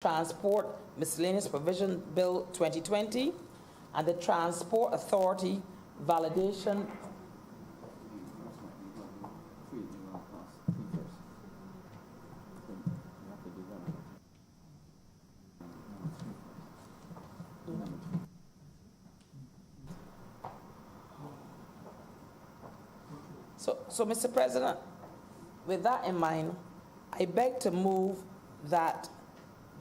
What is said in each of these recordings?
Transport Miscellaneous Provision Bill 2020 and the Transport Authority Validation So, Mr. President, with that in mind, I beg to move that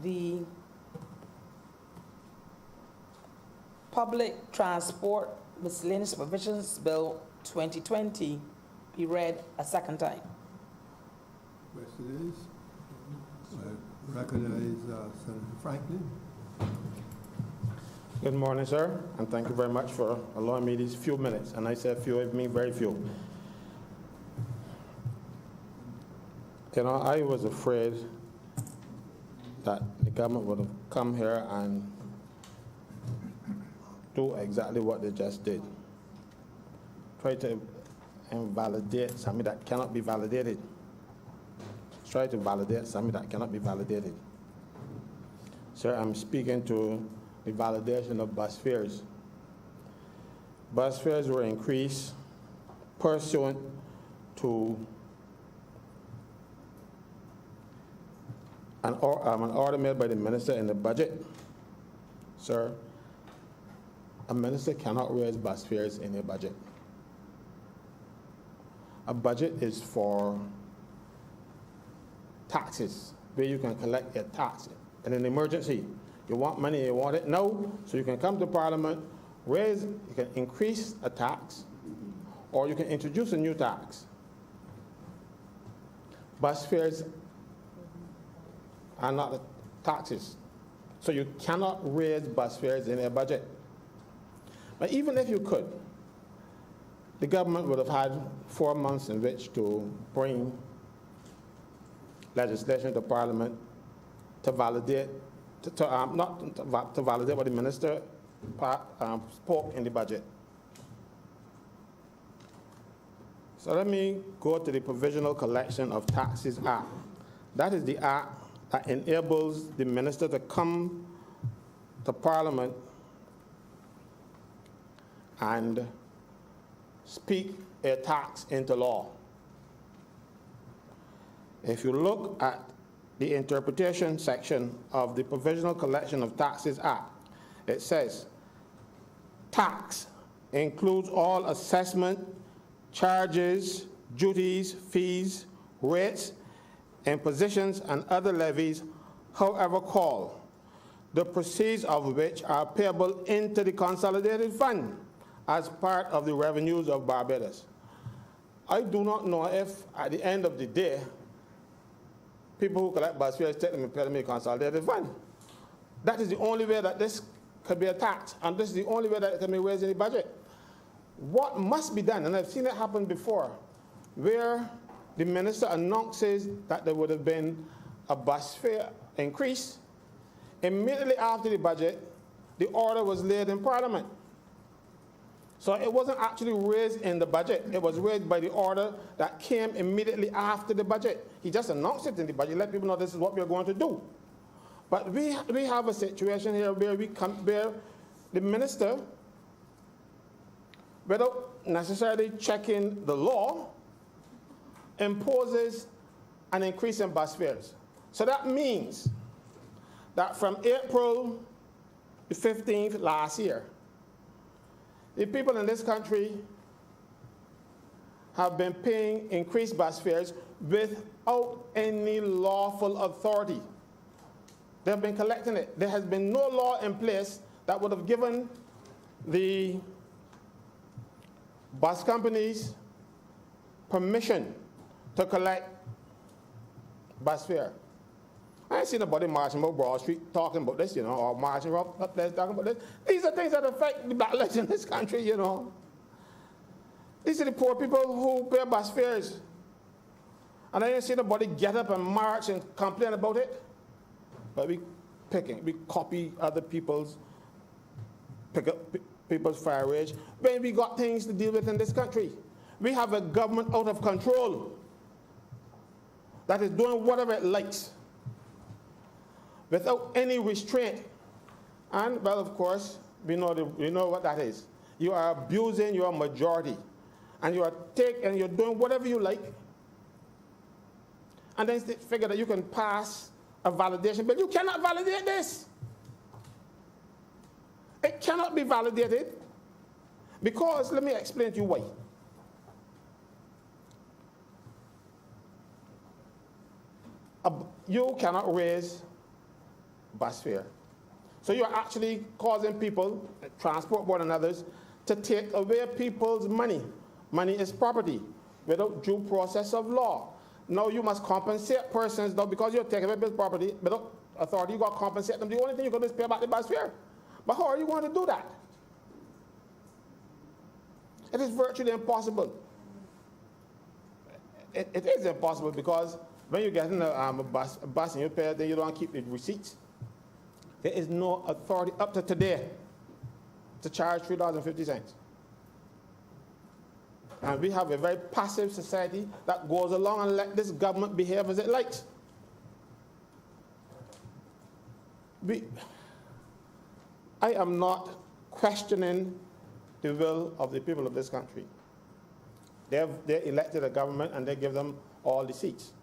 the Public Transport Miscellaneous Provisions Bill 2020 be read a second time. Yes, it is. I recognize Senator Franklin. Good morning, sir, and thank you very much for allowing me these few minutes. And I said few, I mean very few. You know, I was afraid that the government would have come here and do exactly what they just did. Try to invalidate something that cannot be validated. Try to validate something that cannot be validated. Sir, I'm speaking to the validation of bus fares. Bus fares were increased pursuant to an order made by the minister in the budget. Sir, a minister cannot raise bus fares in a budget. A budget is for taxes, where you can collect your tax. In an emergency, you want money, you want it now, so you can come to Parliament, raise, you can increase a tax, or you can introduce a new tax. Bus fares are not taxes, so you cannot raise bus fares in a budget. But even if you could, the government would have had 4 months in which to bring legislation to Parliament to validate, not to validate what the minister spoke in the budget. So let me go to the Provisional Collection of Taxes Act. That is the act that enables the minister to come to Parliament and speak a tax into law. If you look at the interpretation section of the Provisional Collection of Taxes Act, it says, tax includes all assessment, charges, duties, fees, rates, impositions, and other levies, however called, the proceeds of which are payable into the consolidated fund as part of the revenues of Barbados. I do not know if, at the end of the day, people who collect bus fares take them and pay them in the consolidated fund. That is the only way that this could be a tax, and this is the only way that it can be raised in the budget. What must be done, and I've seen it happen before, where the minister announces that there would have been a bus fare increase. Immediately after the budget, the order was laid in Parliament. So it wasn't actually raised in the budget. It was raised by the order that came immediately after the budget. He just announced it in the budget, let people know this is what we're going to do. But we have a situation here where where the minister, without necessarily checking the law, imposes an increase in bus fares. So that means that from April the 15th last year, the people in this country have been paying increased bus fares without any lawful authority. They have been collecting it. There has been no law in place that would have given the bus companies permission to collect bus fare. I ain't seen nobody marching up Broad Street talking about this, or marching up there talking about this. These are things that affect the backlash in this country, These are the poor people who pay bus fares. And I ain't seen nobody get up and march and complain about it. But we copy other people's, pick up people's fare wage when we got things to deal with in this country. We have a government out of control that is doing whatever it likes. without any restraint. And, well, of course, we know what that is. You are abusing your majority, and you are and you're doing whatever you like, and then they figure that you can pass a validation bill. You cannot validate this. It cannot be validated because, let me explain to you why. You cannot raise bus fare. So you're actually causing people, Transport Board and others, to take away people's money. Money is property without due process of law. Now you must compensate persons, though, because you're taking away people's property without authority, you got to compensate them. The only thing you can do is pay back the bus fare. But how are you going to do that? It is virtually impossible. It is impossible because when you get in a bus and you pay, then you don't keep the receipts. There is no authority up to today to charge $3.50. And we have a very passive society that goes along and let this government behave as it likes. I am not questioning the will of the people of this country. They elected a government and they give them all the seats.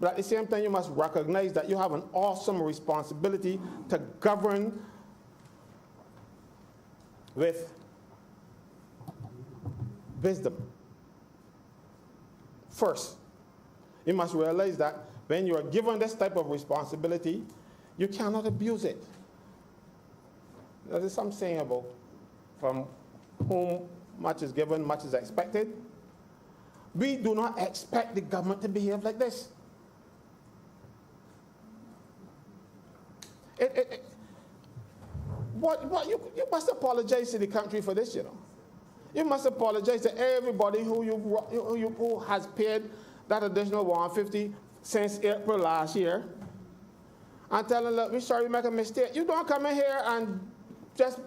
But at the same time, you must recognize that you have an awesome responsibility to govern with wisdom. First, you must realize that when you are given this type of responsibility, you cannot abuse it. There's some saying about from whom much is given, much is expected. We do not expect the government to behave like this. You must apologize to the country for this, you know. You must apologize to everybody who has paid that additional $150 since April last year, and tell them, look, we're sorry we make a mistake. You don't come in here and just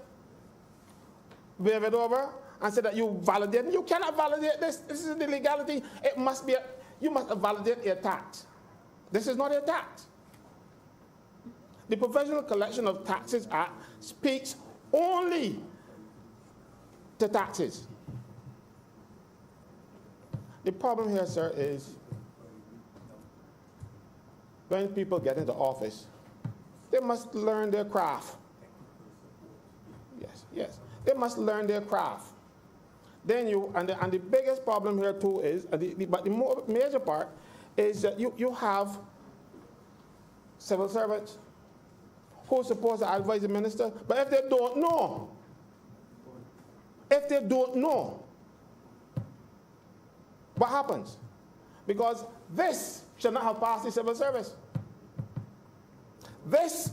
wave it over and say that you validate it. You cannot validate this. This is the legality. It must be, you must validate a tax. This is not a tax. The Provisional Collection of Taxes Act speaks only to taxes. The problem here, sir, is when people get into office, they must learn their craft. Yes. They must learn their craft. Then the biggest problem here too is, but the more major part is that you have civil servants who's supposed to advise the minister, but if they don't know, what happens? Because this should not have passed the civil service. This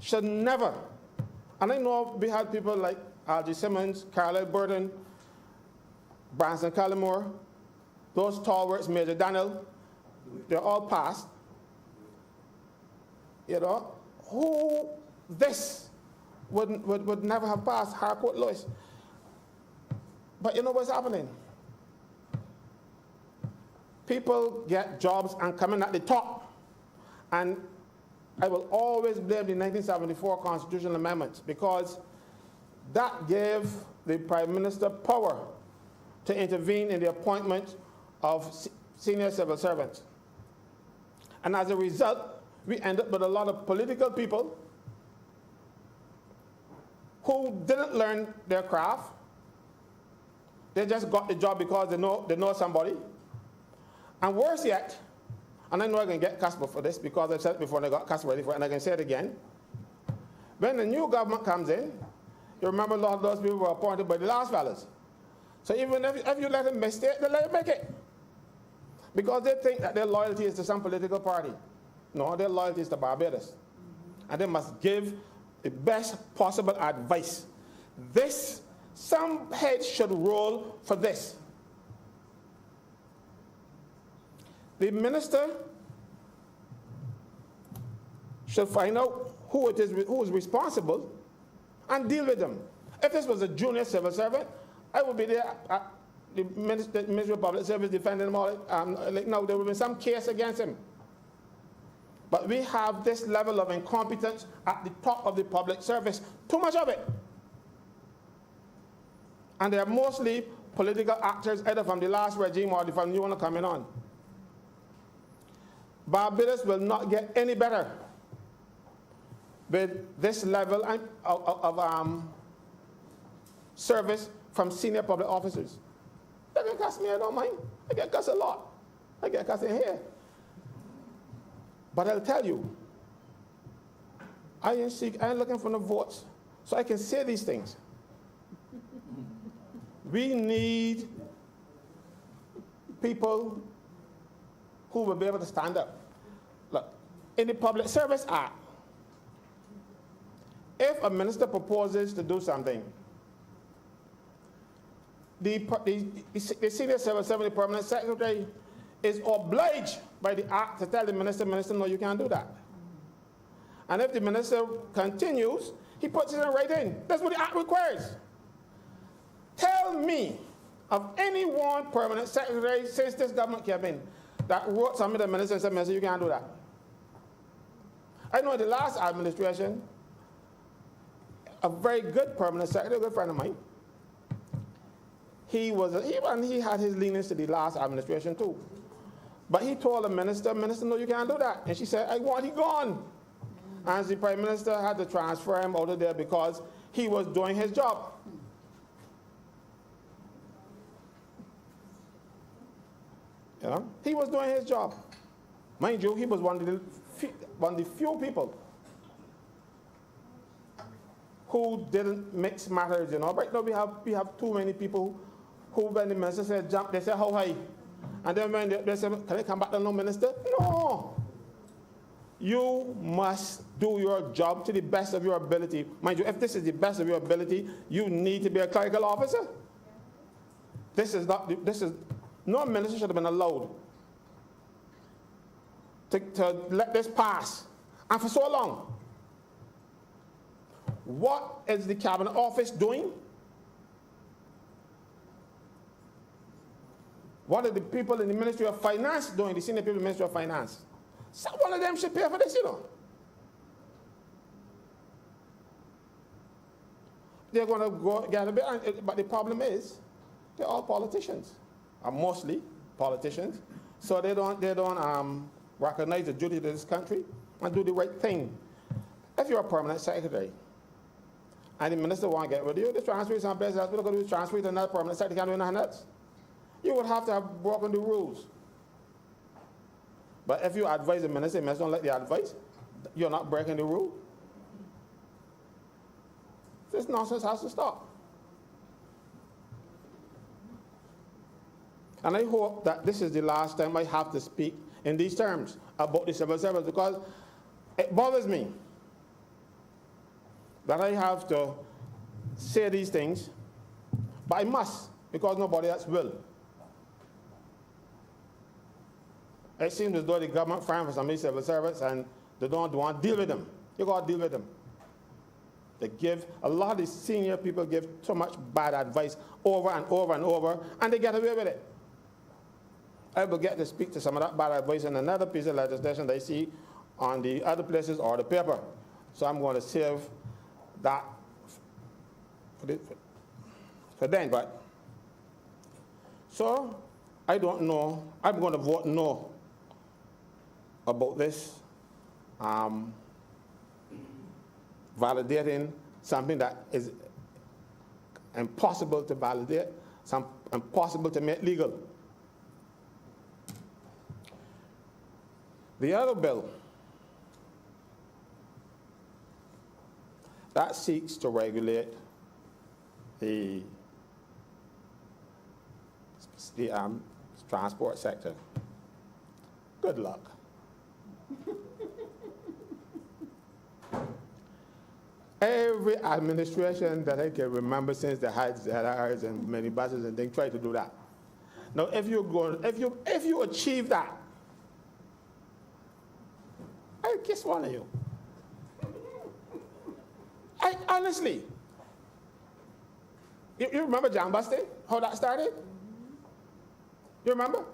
should never. And I know we had people like Algie Simmons, Carlisle Burton, Branson Cullimore, those stalwarts, Major Daniel, they're all passed. You know, who this would never have passed, Harcourt Lewis. But you know what's happening? People get jobs and come in at the top. And I will always blame the 1974 constitutional amendments because that gave the Prime Minister power to intervene in the appointment of senior civil servants. And as a result, we end up with a lot of political people who didn't learn their craft. They just got the job because they know somebody. And worse yet, and I know I can get Casper for this because I've said it before and I got Casper ready for it, and I can say it again. When the new government comes in, you remember a lot of those people were appointed by the last fellas. So even if you let them mistake, they let them make it. Because they think that their loyalty is to some political party. No, their loyalty is to Barbados. And they must give the best possible advice. Some heads should roll for this. The minister should find out who is responsible and deal with them. If this was a junior civil servant, I would be there at the Ministry of Public Service defending him all. Like, no, there would be some case against him. But we have this level of incompetence at the top of the public service, too much of it. And they are mostly political actors, either from the last regime or from the new one coming on. Barbados will not get any better with this level of service from senior public officers. They get cussed me, I don't mind. I get cussed a lot. I get cussed in here. But I'll tell you, I ain't looking for no votes, so I can say these things. We need people who will be able to stand up. Look, in the Public Service Act, if a minister proposes to do something, the senior civil servant, the permanent secretary, is obliged by the act to tell the minister, no, you can't do that. And if the minister continues, he puts it in writing. That's what the act requires. Tell me of any one permanent secretary since this government came in that wrote something to the minister and said, minister, you can't do that. I know in the last administration, a very good permanent secretary, a good friend of mine, he had his leanings to the last administration too. But he told the minister, no, you can't do that. And she said, I want him gone. And the prime minister had to transfer him out of there because he was doing his job. You know, he was doing his job. Mind you, he was one of the few people who didn't mix matters, you know. Right now we have too many people who, when the minister said jump, they say how high. And then when they say, can I come back to no minister? No. You must do your job to the best of your ability. Mind you, if this is the best of your ability, you need to be a clerical officer. No minister should have been allowed to let this pass. And for so long. What is the Cabinet Office doing? What are the people in the Ministry of Finance doing, the senior people in the Ministry of Finance? So one of them should pay for this, you know. They're going to go get a bit, but the problem is, they're all politicians, or mostly politicians, so they don't recognize the duty to this country and do the right thing. If you're a permanent secretary, and the minister won't get rid of you, they transfer you someplace else, we're going to do transfer you to another permanent secretary, can't do nothing else. You would have to have broken the rules. But if you advise the minister don't like the advice, you're not breaking the rule. This nonsense has to stop. And I hope that this is the last time I have to speak in these terms about the civil service, because it bothers me that I have to say these things, but I must, because nobody else will. It seems as though the government frying for some of these civil servants and they don't want to deal with them. You got to deal with them. A lot of the senior people give so much bad advice over and over and over, and they get away with it. I will get to speak to some of that bad advice in another piece of legislation they see on the other places or the paper. So I'm going to save that for then. But so I don't know. I'm going to vote no about this validating something that is impossible to validate, impossible to make legal. The other bill that seeks to regulate the transport sector. Good luck. Every administration that I can remember since they had ZRs and minibuses and things tried to do that. Now, if you achieve that, I kiss one of you. Honestly, you remember John Busty, how that started? You remember?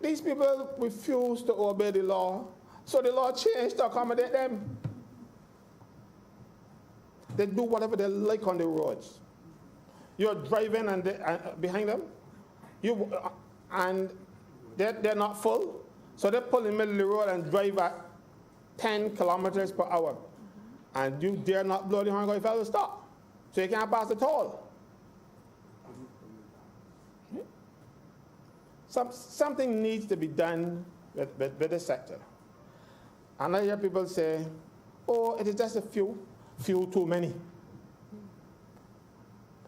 these people refuse to obey the law, so the law changed to accommodate them. They do whatever they like on the roads. You're driving and behind them, and they're not full, so they pull in the middle of the road and drive at 10 kilometers per hour. And you dare not blow the horn because you fell to stop. So you can't pass at all. Something needs to be done with the sector. And I hear people say, oh, it is just a few too many.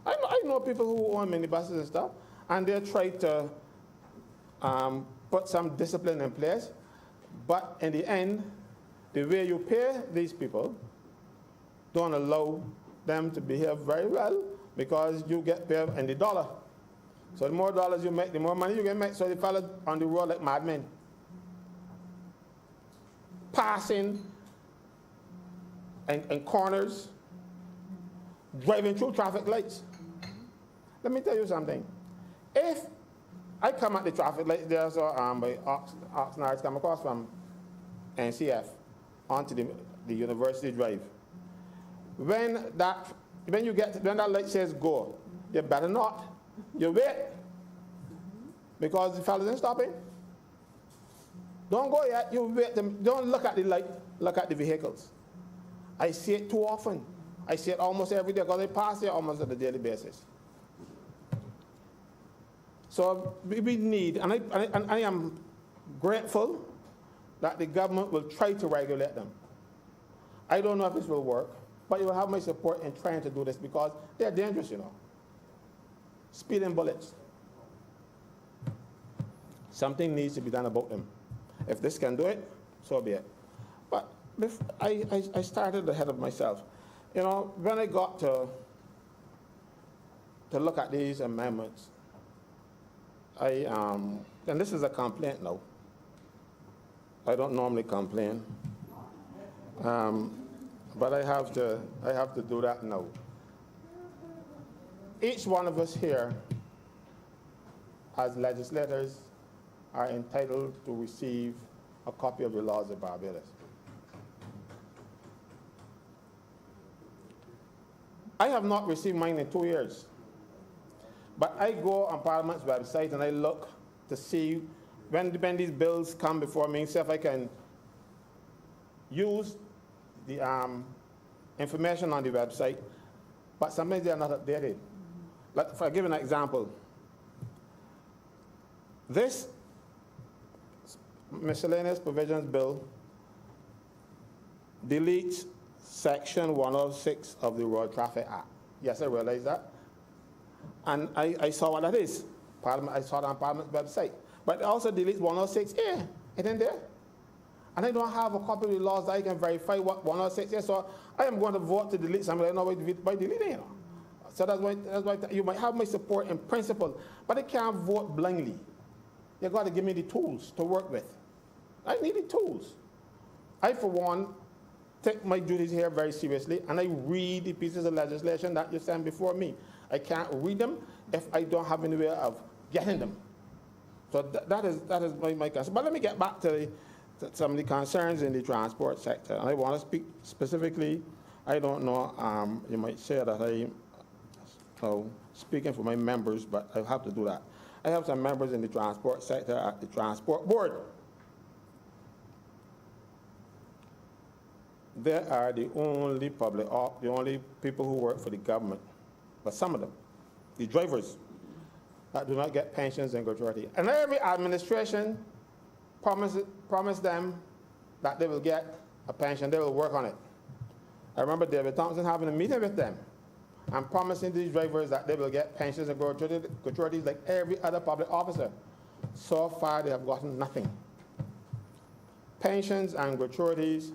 I know people who own minibuses and stuff, and they try to put some discipline in place, but in the end, the way you pay these people don't allow them to behave very well because you get paid in the dollar. So the more dollars you make, the more money you can make. So the fellas on the road like madmen, passing and corners, driving through traffic lights. Let me tell you something. If I come at the traffic lights there, so by Oxnard, come across from NCF onto the University Drive. When that light says go, you better not. You wait, because the fellas ain't stopping. Don't go yet. You wait. Don't look at the light. Look at the vehicles. I see it too often. I see it almost every day because I pass here almost on a daily basis. So we need, and I am grateful that the government will try to regulate them. I don't know if this will work, but you will have my support in trying to do this because they're dangerous, you know. Speeding bullets. Something needs to be done about them. If this can do it, so be it. But I started ahead of myself. You know, when I got to look at these amendments, and this is a complaint now. I don't normally complain, but I have to do that now. Each one of us here, as legislators, are entitled to receive a copy of the laws of Barbados. I have not received mine in 2 years. But I go on Parliament's website and I look to see when these bills come before me, see if I can use the information on the website, but sometimes they are not updated. Like, if I give an example, this miscellaneous provisions bill deletes section 106 of the Road Traffic Act. Yes, I realize that. And I saw what that is. I saw it on Parliament's website. But it also deletes 106A. It ain't there. And I don't have a copy of the laws that I can verify what 106 is. So I am going to vote to delete something I know by deleting it. So that's why you might have my support in principle, but I can't vote blindly. You've got to give me the tools to work with. I need the tools. I, for one, take my duties here very seriously, and I read the pieces of legislation that you send before me. I can't read them if I don't have any way of getting them. So that is my concern. But let me get back to some of the concerns in the transport sector. And I want to speak specifically, I don't know, you might say that I'm speaking for my members, but I have to do that. I have some members in the transport sector at the Transport Board. They are the only the only people who work for the government, but some of them, the drivers, that do not get pensions and gratuity. And every administration promised them that they will get a pension, they will work on it. I remember David Thompson having a meeting with them and promising these drivers that they will get pensions and gratuities like every other public officer. So far, they have gotten nothing. Pensions and gratuities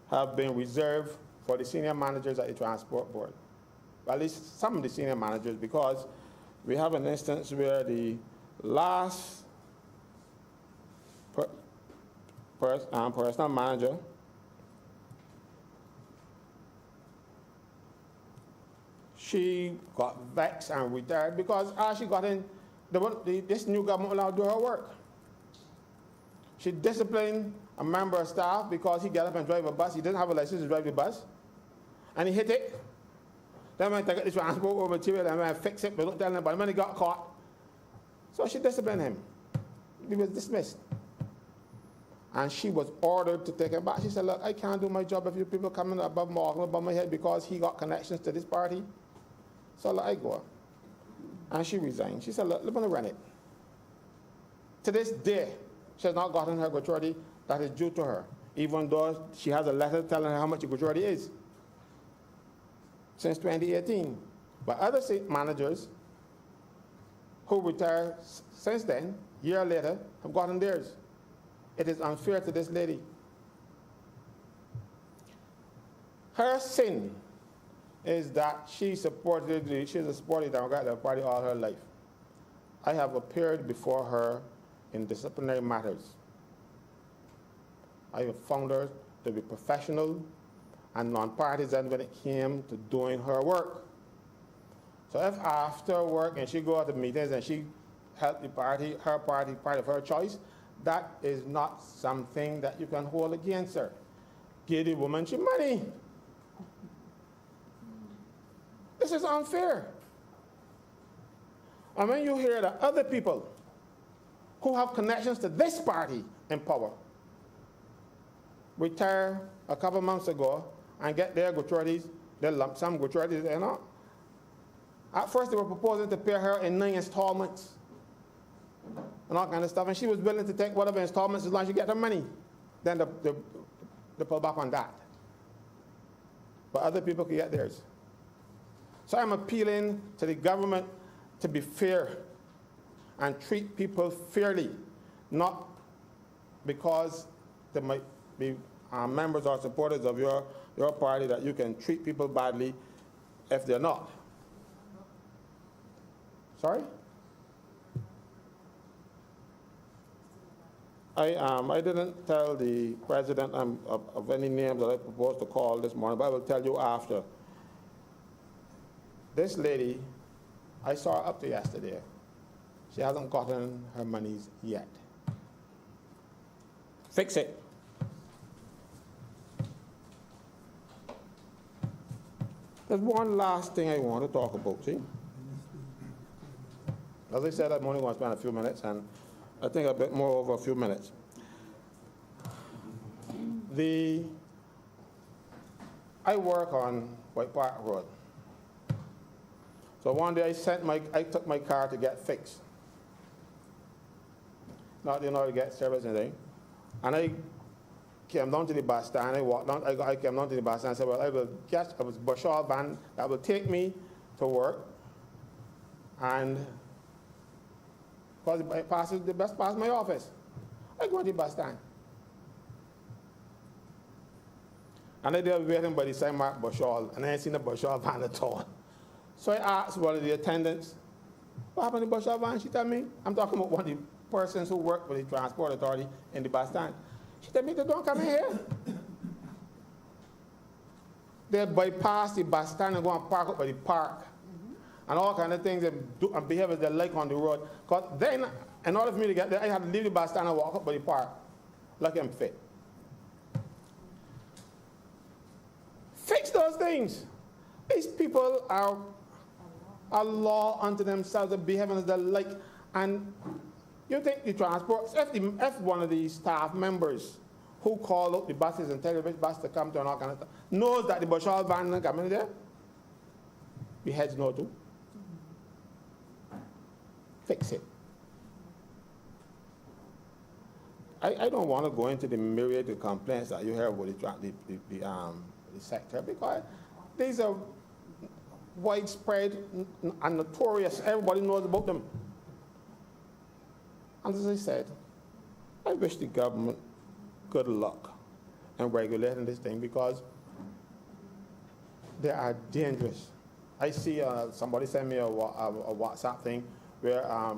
have been reserved for the senior managers at the Transport Board. Well, at least some of the senior managers, because we have an instance where the last personal manager she got vexed and retired because as she got in, this new government will now do her work. She disciplined a member of staff because he got up and drive a bus. He didn't have a license to drive the bus. And he hit it. Then when I took the transport over material and I fix it, but don't tell anybody. When he got caught. So she disciplined him. He was dismissed. And she was ordered to take him back. She said, look, I can't do my job if you people coming above my head because he got connections to this party. So look, I go. And she resigned. She said, look, let me run it. To this day, she has not gotten her gratuity that is due to her, even though she has a letter telling her how much the gratuity is since 2018. But other state managers who retired since then, year later, have gotten theirs. It is unfair to this lady. Her sin is that she's a supporter of the Democratic Party all her life. I have appeared before her in disciplinary matters. I have found her to be professional and non-partisan when it came to doing her work. So if after work and she go out to meetings and she help the party of her choice, that is not something that you can hold against her. Give the woman she money. This is unfair. And when you hear that other people who have connections to this party in power retire a couple months ago and get their gratuities, their lump sum gratuities, you know. At first they were proposing to pay her in 9 installments and all kind of stuff, and she was willing to take whatever installments as long as she get her money. Then they pull back on that. But other people can get theirs. So I'm appealing to the government to be fair and treat people fairly, not because they might be members or supporters of your party that you can treat people badly if they're not. Sorry? I didn't tell the president of any names that I proposed to call this morning, but I will tell you after. This lady, I saw her up to yesterday. She hasn't gotten her monies yet. Fix it. There's one last thing I want to talk about, see? As I said, I'm only going to spend a few minutes, and I think a bit more over a few minutes. I work on White Park Road. So one day I took my car to get fixed. Not, to get service and anything. And I came down to the bus stand, I walked down, I came down to the bus stand and said, well, I will get a Bashar van that will take me to work. And because it passes the bus past my office. I go to the bus stand. And I was waiting by the side mark Bashar, and I ain't seen the Bashar van at all. So I asked one of the attendants, what happened to the Bashar van? She told me, I'm talking about one of the persons who work for the transport authority in the bus stand. She told me, they don't come in here. They bypass the bus stand and go and park up by the park. And all kind of things and behaviors they like on the road. Because then, in order for me to get there, I had to leave the bus stand and walk up by the park, like I'm fit. Fix those things. These people are a law unto themselves, the behaviors they like. And you think the transport, if one of the staff members who call up the buses and tell which bus to come to and all kind of stuff, knows that the Bashar van is coming there, the heads know too. Fix it. I don't want to go into the myriad of complaints that you hear about the sector, because these are widespread and notorious. Everybody knows about them. And as I said, I wish the government good luck in regulating this thing, because they are dangerous. I see somebody send me a WhatsApp thing where a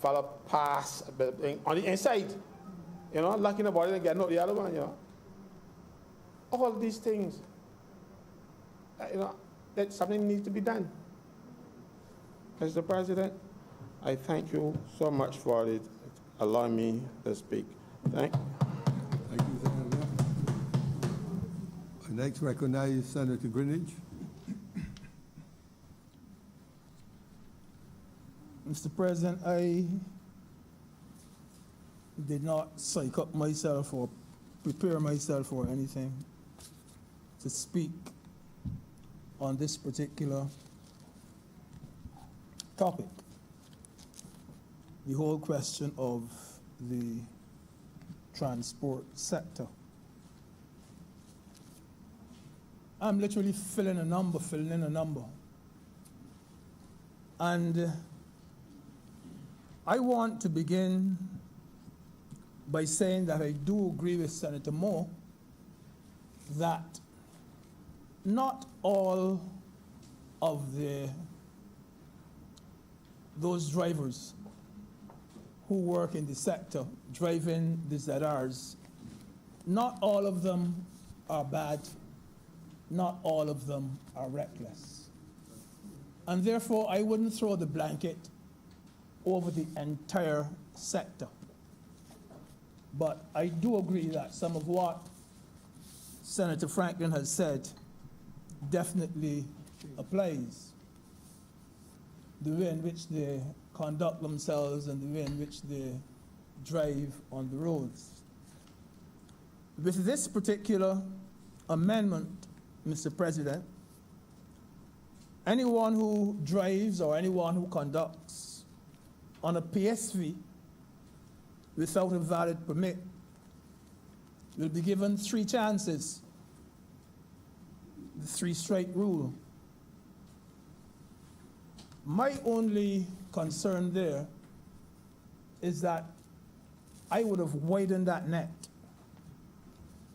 fellow passed on the inside, locking the body and getting out the other one, All these things, that something needs to be done. Mr. President, I thank you so much for allowing me to speak. Thank Thank you, Senator. I next recognize Senator Greenidge. Mr. President, I did not psych up myself or prepare myself or anything to speak on this particular topic. The whole question of the transport sector. I'm literally filling in a number. And I want to begin by saying that I do agree with Senator Moore that not all of those drivers who work in the sector, driving the ZRs, not all of them are bad, not all of them are reckless. And therefore, I wouldn't throw the blanket over the entire sector. But I do agree that some of what Senator Franklin has said definitely applies. The way in which they conduct themselves and the way in which they drive on the roads. With this particular amendment, Mr. President, anyone who drives or anyone who conducts on a PSV without a valid permit will be given 3 chances, the 3-strike rule. My only concern there is that I would have widened that net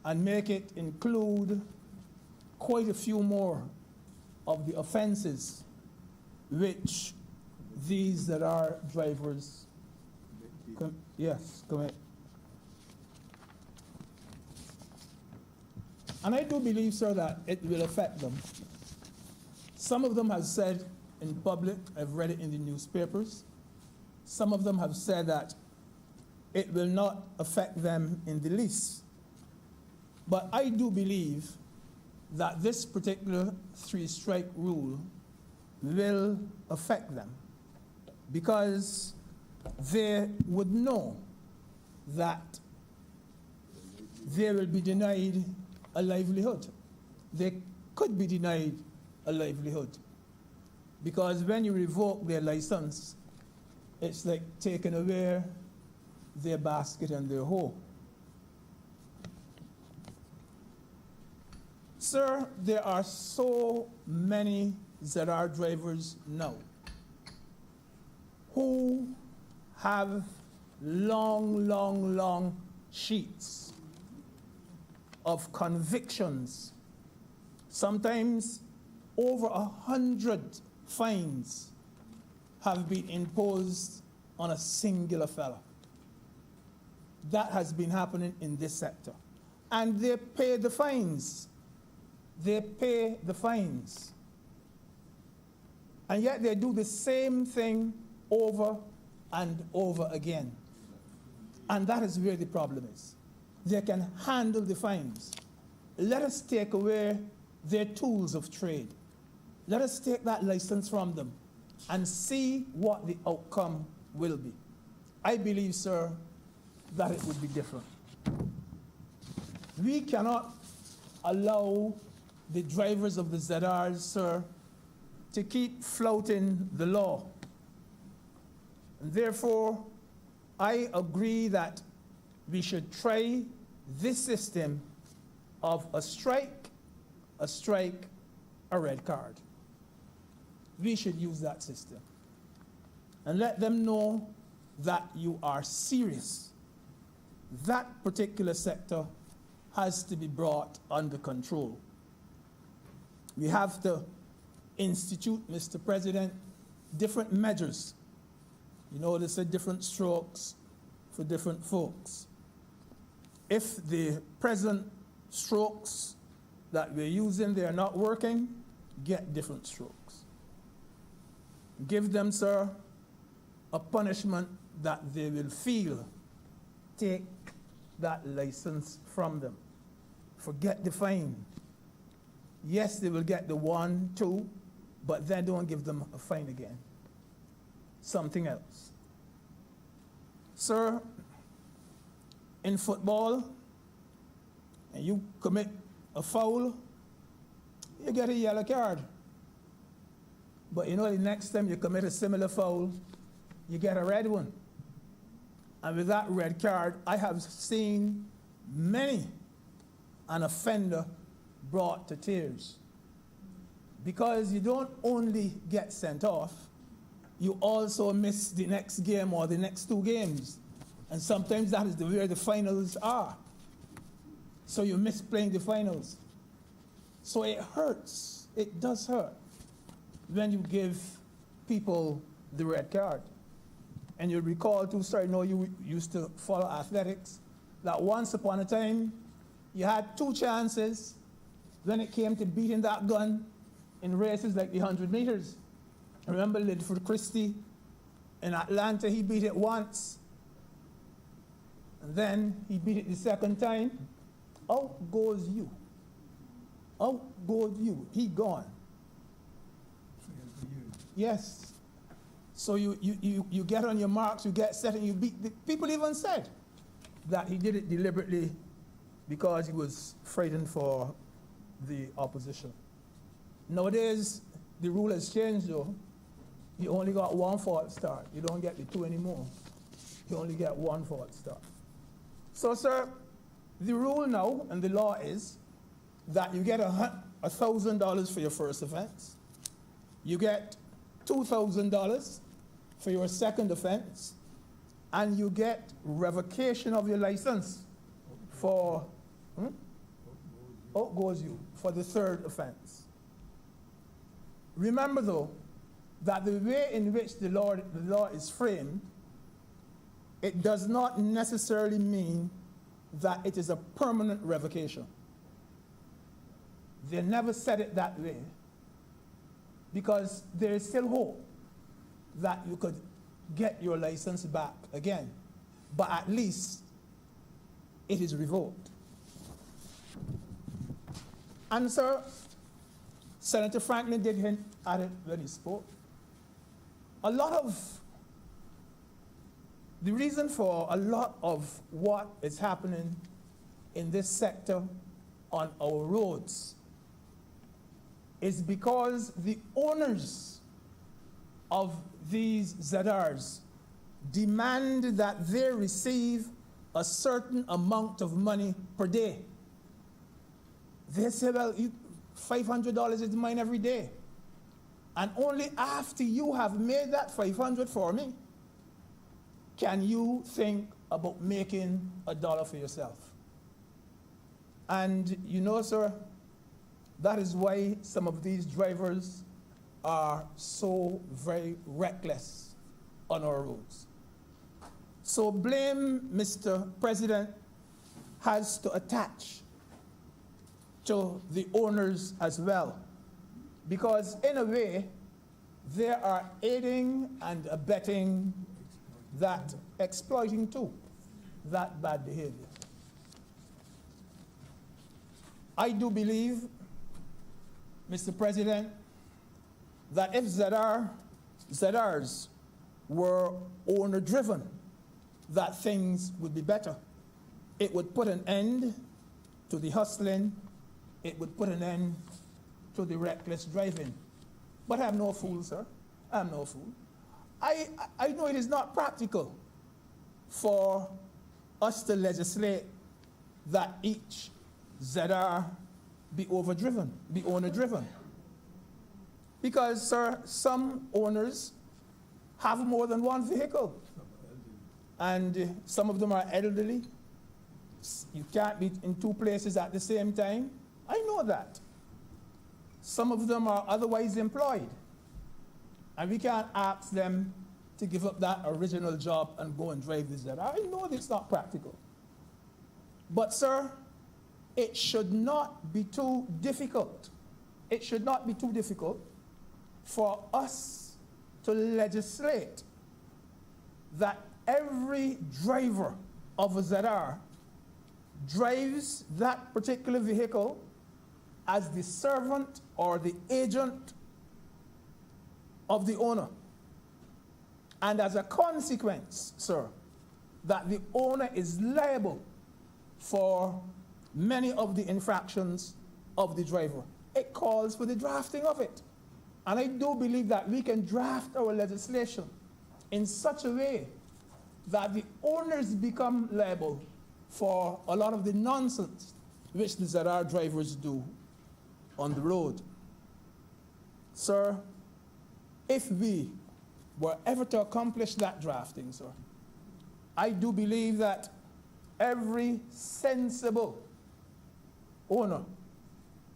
and make it include quite a few more of the offenses which these that are drivers commit. And I do believe, sir, that it will affect them. Some of them have said in public, I've read it in the newspapers, some of them have said that it will not affect them in the least. But I do believe that this particular 3-strike rule will affect them because they would know that they will be denied a livelihood. They could be denied a livelihood because when you revoke their license, it's like taking away their basket and their hoe. Sir, there are so many ZR drivers now who have long sheets of convictions, sometimes over 100 fines have been imposed on a singular fellow. That has been happening in this sector. And they pay the fines. They pay the fines. And yet they do the same thing over and over again. And that is where the problem is. They can handle the fines. Let us take away their tools of trade. Let us take that license from them and see what the outcome will be. I believe, sir, that it would be different. We cannot allow the drivers of the ZRs, sir, to keep flouting the law. And therefore, I agree that we should try this system of a strike, a red card. We should use that system and let them know that you are serious. That particular sector has to be brought under control. We have to institute, Mr. President, different measures. You know, there's different strokes for different folks. If the present strokes that we're using, they are not working, get different strokes. Give them, sir, a punishment that they will feel. Take that license from them. Forget the fine. Yes, they will get the 1, 2, but then don't give them a fine again. Something else. Sir, in football, and you commit a foul, you get a yellow card. But you know, the next time you commit a similar foul, you get a red one. And with that red card, I have seen many an offender brought to tears. Because you don't only get sent off, you also miss the next game or the next 2 games. And sometimes that is where the finals are. So you miss playing the finals. So it hurts. It does hurt when you give people the red card. And you'll recall too, sir, I know you used to follow athletics, that once upon a time, you had 2 chances when it came to beating that gun in races like the 100 meters. Remember Lidford Christie in Atlanta, he beat it once. And then he beat it the second time. Out goes you. Out goes you. He gone. Yes. So you get on your marks, you get set, and you beat. People even said that he did it deliberately because he was frightened for the opposition. Nowadays, the rule has changed though. You only got 1 false start. You don't get the 2 anymore. You only get 1 false start. So, sir, the rule now and the law is that you get $1,000 for your first offense. You get $2,000 for your second offense, and you get revocation of your license for, out goes you, for the third offense. Remember though, that the way in which the law is framed, it does not necessarily mean that it is a permanent revocation. They never said it that way, because there is still hope that you could get your license back again, but at least it is revoked. And sir, Senator Franklin did hint at it when he spoke. A lot of the reason for a lot of what is happening in this sector on our roads is because the owners of these ZRs demand that they receive a certain amount of money per day. They say, well, $500 is mine every day. And only after you have made that $500 for me can you think about making $1 for yourself. And you know, sir, that is why some of these drivers are so very reckless on our roads. So blame, Mr. President, has to attach to the owners as well, because in a way, they are aiding and abetting that, exploiting too, that bad behavior. I do believe, Mr. President, that if ZRs were owner-driven, that things would be better. It would put an end to the hustling. It would put an end to the reckless driving. But I'm no fool, sir. I'm no fool. I know it is not practical for us to legislate that each ZR be overdriven, be owner-driven. Because, sir, some owners have more than one vehicle. And some of them are elderly. You can't be in 2 places at the same time. I know that. Some of them are otherwise employed. And we can't ask them to give up that original job and go and drive this ZR. I know it's not practical. But, sir, it should not be too difficult. It should not be too difficult for us to legislate that every driver of a ZR drives that particular vehicle as the servant or the agent of the owner. And as a consequence, sir, that the owner is liable for many of the infractions of the driver. It calls for the drafting of it. And I do believe that we can draft our legislation in such a way that the owners become liable for a lot of the nonsense which the ZR drivers do on the road. Sir, if we were ever to accomplish that drafting, sir, I do believe that every sensible owner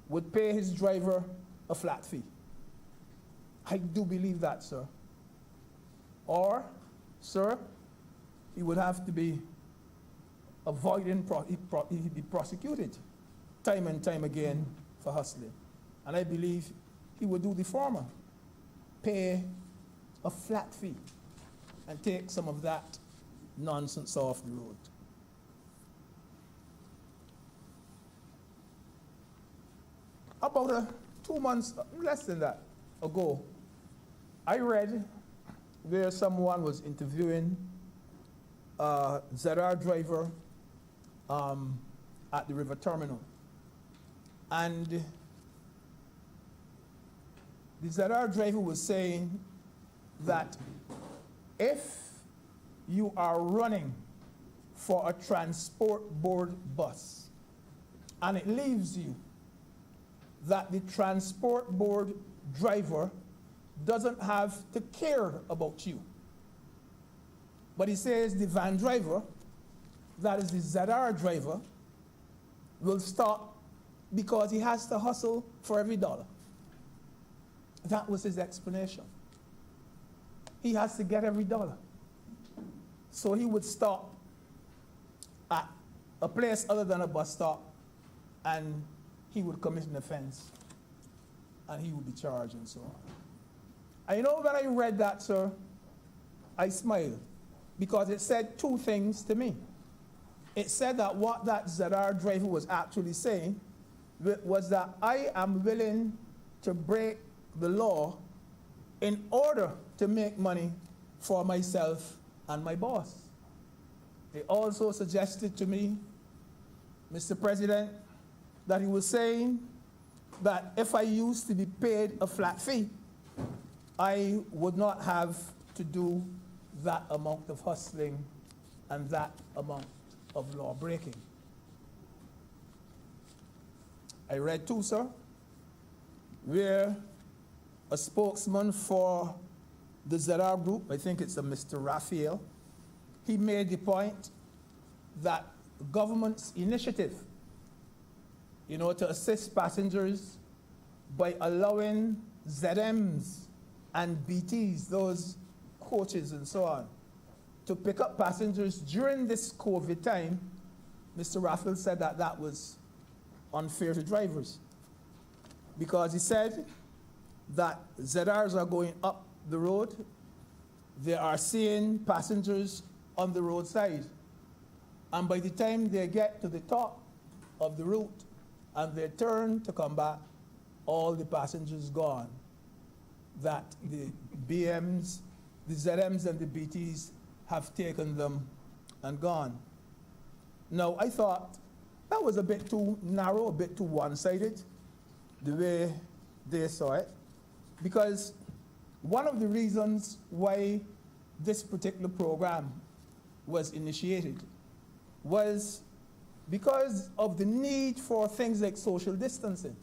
would pay his driver a flat fee. I do believe that, sir. Or, sir, he would have to be avoiding, he'd be prosecuted time and time again for hustling. And I believe he would do the former, pay a flat fee and take some of that nonsense off the road. About 2 months, less than that, ago, I read where someone was interviewing a ZR driver at the river terminal. And the ZR driver was saying that if you are running for a transport board bus and it leaves you, that the transport board driver doesn't have to care about you. But he says the van driver, that is the ZR driver, will stop because he has to hustle for every dollar. That was his explanation. He has to get every dollar. So he would stop at a place other than a bus stop and he would commit an offense and he would be charged and so on. I know when I read that, sir, I smiled because it said two things to me. It said that what that ZR driver was actually saying was that I am willing to break the law in order to make money for myself and my boss. They also suggested to me, Mr. President, that he was saying that if I used to be paid a flat fee, I would not have to do that amount of hustling and that amount of law breaking. I read too, sir, where a spokesman for the ZR group, I think it's a Mr. Raphael, he made the point that the government's initiative, to assist passengers by allowing ZMs and BTs, those coaches and so on, to pick up passengers during this COVID time, Mr. Raphael said that that was unfair to drivers because he said that ZRs are going up the road, they are seeing passengers on the roadside, and by the time they get to the top of the route and they turn to come back, all the passengers gone. That the BMs, the ZMs and the BTs have taken them and gone. Now, I thought that was a bit too narrow, a bit too one-sided, the way they saw it, because one of the reasons why this particular program was initiated was because of the need for things like social distancing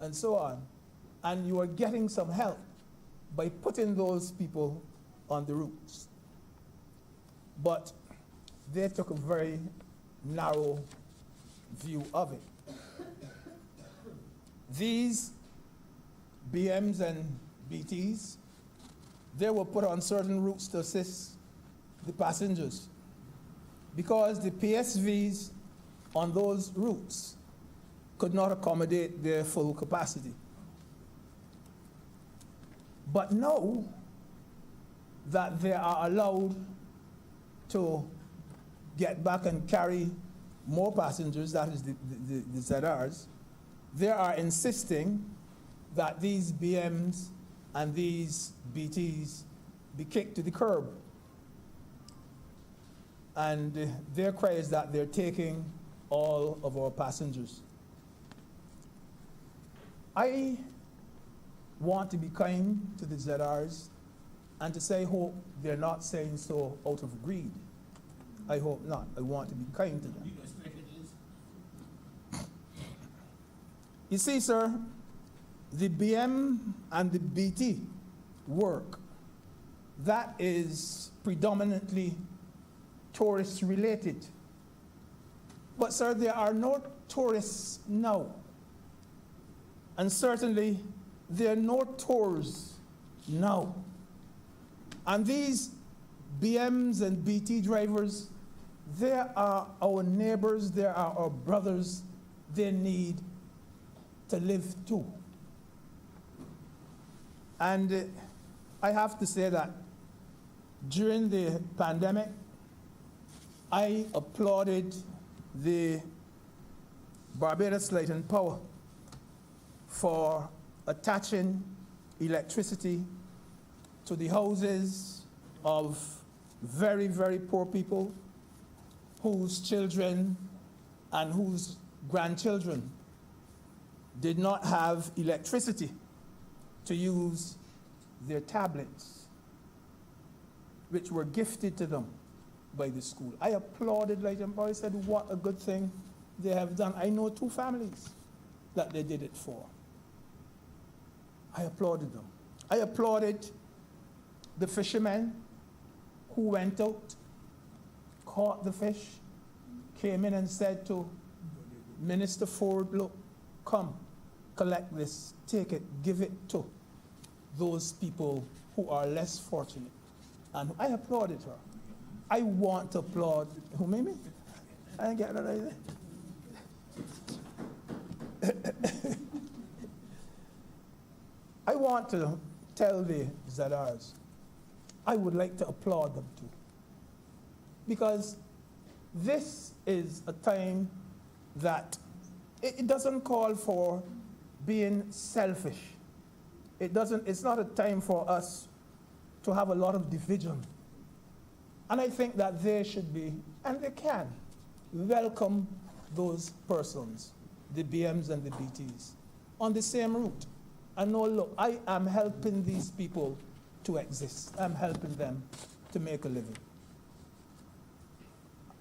and so on, and you are getting some help by putting those people on the routes. But they took a very narrow view of it. These BMs and BTs, they were put on certain routes to assist the passengers because the PSVs on those routes could not accommodate their full capacity. But now that they are allowed to get back and carry more passengers, that is the ZRs, they are insisting that these BMs and these BTs be kicked to the curb. And their cry is that they're taking all of our passengers. I want to be kind to the ZRs and to say, hope they're not saying so out of greed. I hope not. I want to be kind to them. You see, sir, the BM and the BT work, that is predominantly tourist related. But sir, there are no tourists now. And certainly there are no tours now. And these BMs and BT drivers, they are our neighbors, they are our brothers, they need to live too. And I have to say that during the pandemic, I applauded the Barbados Light and Power for attaching electricity to the houses of very, very poor people whose children and whose grandchildren did not have electricity to use their tablets, which were gifted to them by the school. I applauded Light and Power. I said, what a good thing they have done. I know 2 families that they did it for. I applauded them. I applauded the fishermen who went out, caught the fish, came in and said to Minister Ford, look, come, collect this, take it, give it to those people who are less fortunate. And I applauded her. I want to applaud, who made me? I didn't get that either. I want to tell the ZRs, I would like to applaud them too. Because this is a time that it doesn't call for being selfish. It's not a time for us to have a lot of division. And I think that they should be, and they can, welcome those persons, the BMs and the BTs, on the same route. And no, look, I am helping these people to exist. I'm helping them to make a living.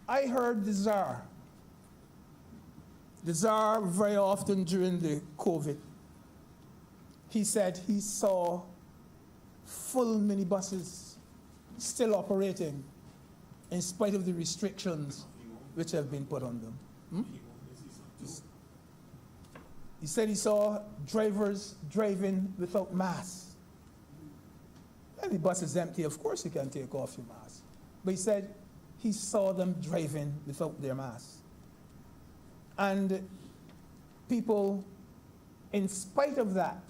I heard the Tsar very often during the COVID, he said he saw full minibuses still operating in spite of the restrictions which have been put on them. He said he saw drivers driving without masks. When the bus is empty, of course you can take off your mask. But he said he saw them driving without their masks. And people, in spite of that,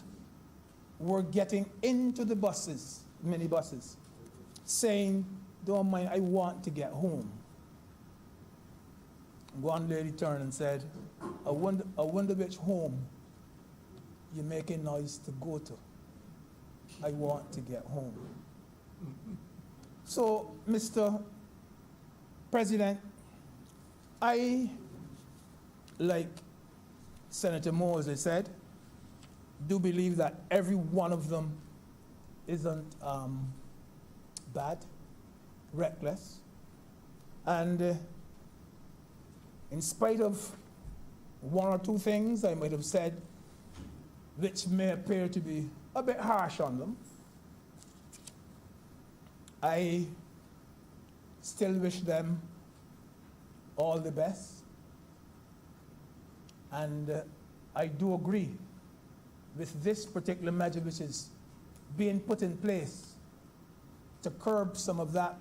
were getting into the buses, minibuses, saying, don't mind, I want to get home. One lady turned and said, I wonder which home you're making noise to go to. I want to get home. So, Mr. President, I, like Senator Moore, as I said, do believe that every one of them isn't bad, reckless, and in spite of 1 or 2 things I might have said which may appear to be a bit harsh on them, I still wish them all the best. And I do agree with this particular measure which is being put in place to curb some of that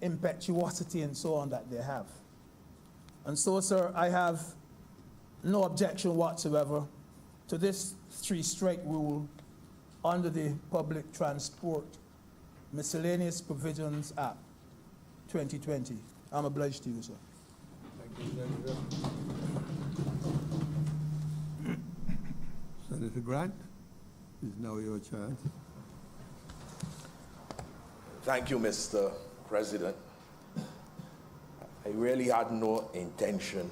impetuosity and so on that they have. And so, sir, I have no objection whatsoever to this 3-strike rule under the Public Transport Miscellaneous Provisions Act 2020. I'm obliged to you, sir. Thank Senator Grant, it's now your chance. Thank you, Mr. President. I really had no intention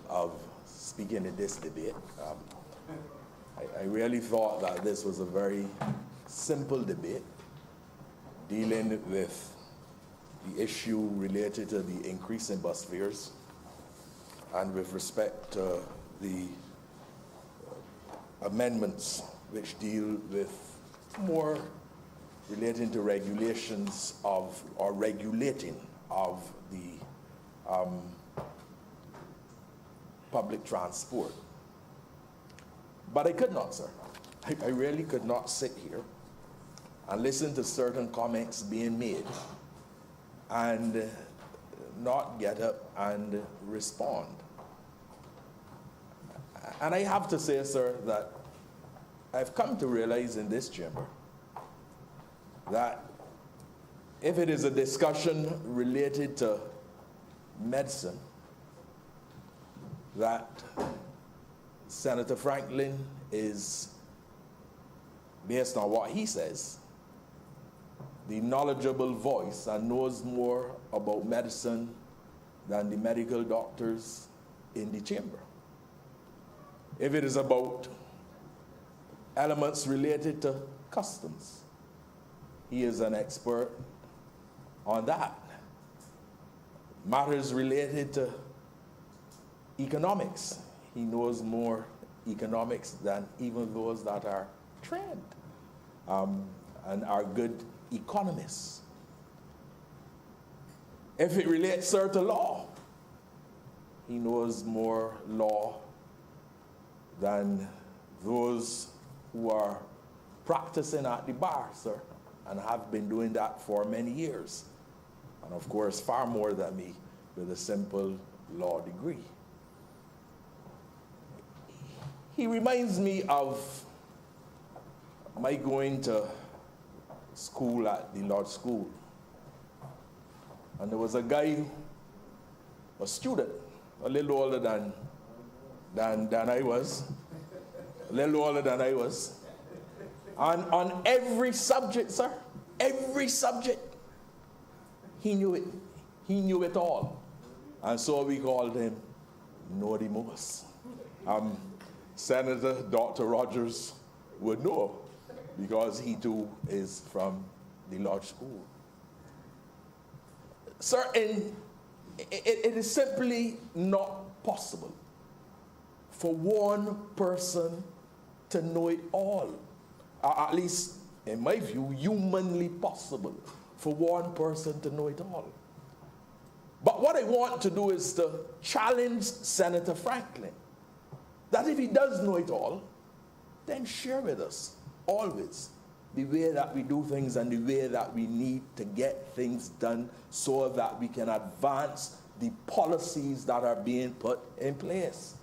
of speaking in this debate. I really thought that this was a very simple debate dealing with the issue related to the increase in bus fares and with respect to the amendments which deal with more relating to regulations of, or regulating of the public transport. But I could not, sir. I really could not sit here and listen to certain comments being made and not get up and respond. And I have to say, sir, that I've come to realize in this chamber that if it is a discussion related to medicine, that Senator Franklin is, based on what he says, the knowledgeable voice and knows more about medicine than the medical doctors in the chamber. If it is about elements related to customs, he is an expert on that. Matters related to economics, he knows more economics than even those that are trained and are good economists. If it relates, sir, to law, he knows more law than those who are practicing at the bar, sir, and have been doing that for many years. And of course, far more than me with a simple law degree. He reminds me of my going to school at the Lord's School. And there was a guy, a student, a little older than I was, a little older than I was. And on every subject, sir, every subject, he knew it. He knew it all. And so we called him Know the Most. Senator Dr. Rogers would know because he too is from the Lodge School. Sir, it is simply not possible for one person to know it all. At least, in my view, humanly possible for one person to know it all. But what I want to do is to challenge Senator Franklin that if he does know it all, then share with us always the way that we do things and the way that we need to get things done so that we can advance the policies that are being put in place.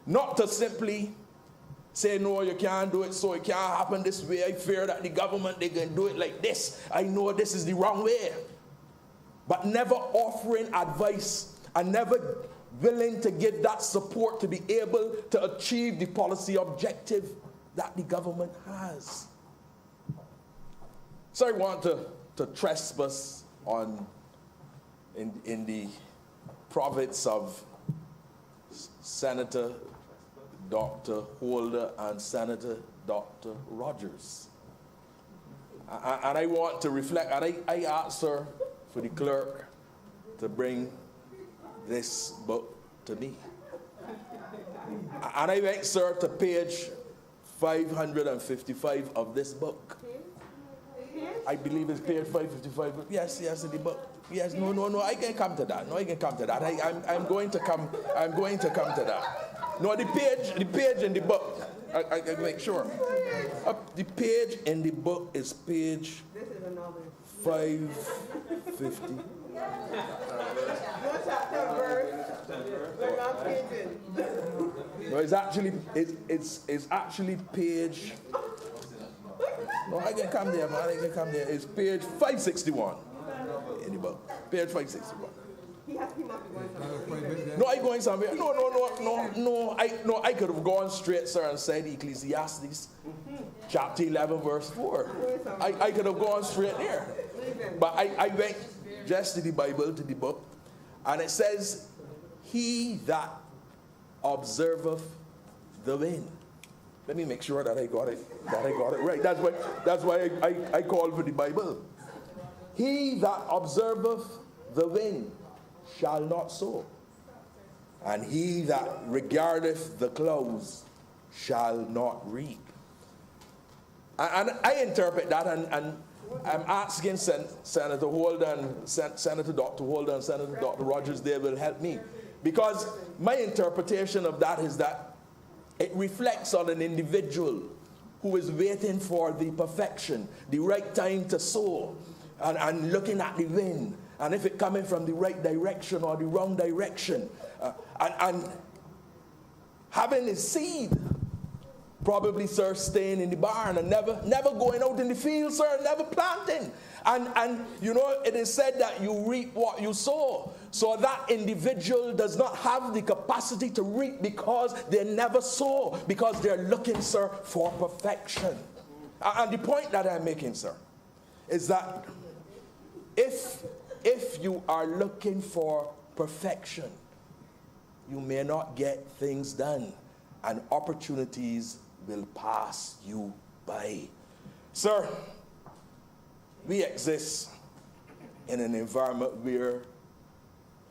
Not to simply say, no, you can't do it, so it can't happen this way. I fear that the government, they can do it like this. I know this is the wrong way. But never offering advice and never willing to give that support to be able to achieve the policy objective that the government has. So I want to trespass on in the province of Senator Dr. Holder and Senator Dr. Rogers. And I want to reflect, and I asked her for the clerk to bring this book to me. And I went, sir, to page 555 of this book. I believe it's page 555. Yes, in the book. Yes, no, I can come to that. No, I can come to that. I'm going to come to that. No, the page in the book, I can make sure. The page in the book is page 550. No, it's actually page. No, I can come there, man. I can come there. It's page 561 in the book. Page 561. He might be going somewhere. No, I going somewhere. No. I could have gone straight, sir, and said Ecclesiastes, chapter 11, verse 4. I could have gone straight there. But I went just to the Bible, to the book, and it says, he that observeth the wind. Let me make sure that I got it right. That's why I call for the Bible. He that observeth the wind shall not sow, and he that regardeth the clouds shall not reap. And I interpret that, and I'm asking Senator Holden, Senator Dr. Holden, and Senator Dr. Rogers, they will help me. Because my interpretation of that is that it reflects on an individual who is waiting for the perfection, the right time to sow, and looking at the wind, and if it's coming from the right direction or the wrong direction, and having his seed, probably, sir, staying in the barn and never going out in the field, sir, never planting. And you know, it is said that you reap what you sow. So that individual does not have the capacity to reap because they never sow, because they're looking, sir, for perfection. And the point that I'm making, sir, is that if you are looking for perfection, you may not get things done, and opportunities will pass you by. Sir, we exist in an environment where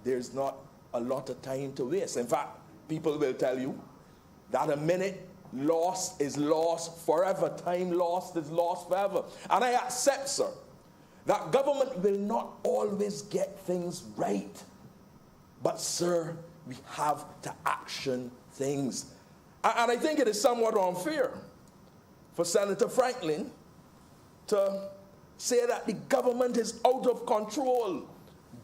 there's not a lot of time to waste. In fact, people will tell you that a minute lost is lost forever. Time lost is lost forever. And I accept, sir, that government will not always get things right. But, sir, we have to action things. And I think it is somewhat unfair for Senator Franklin to say that the government is out of control,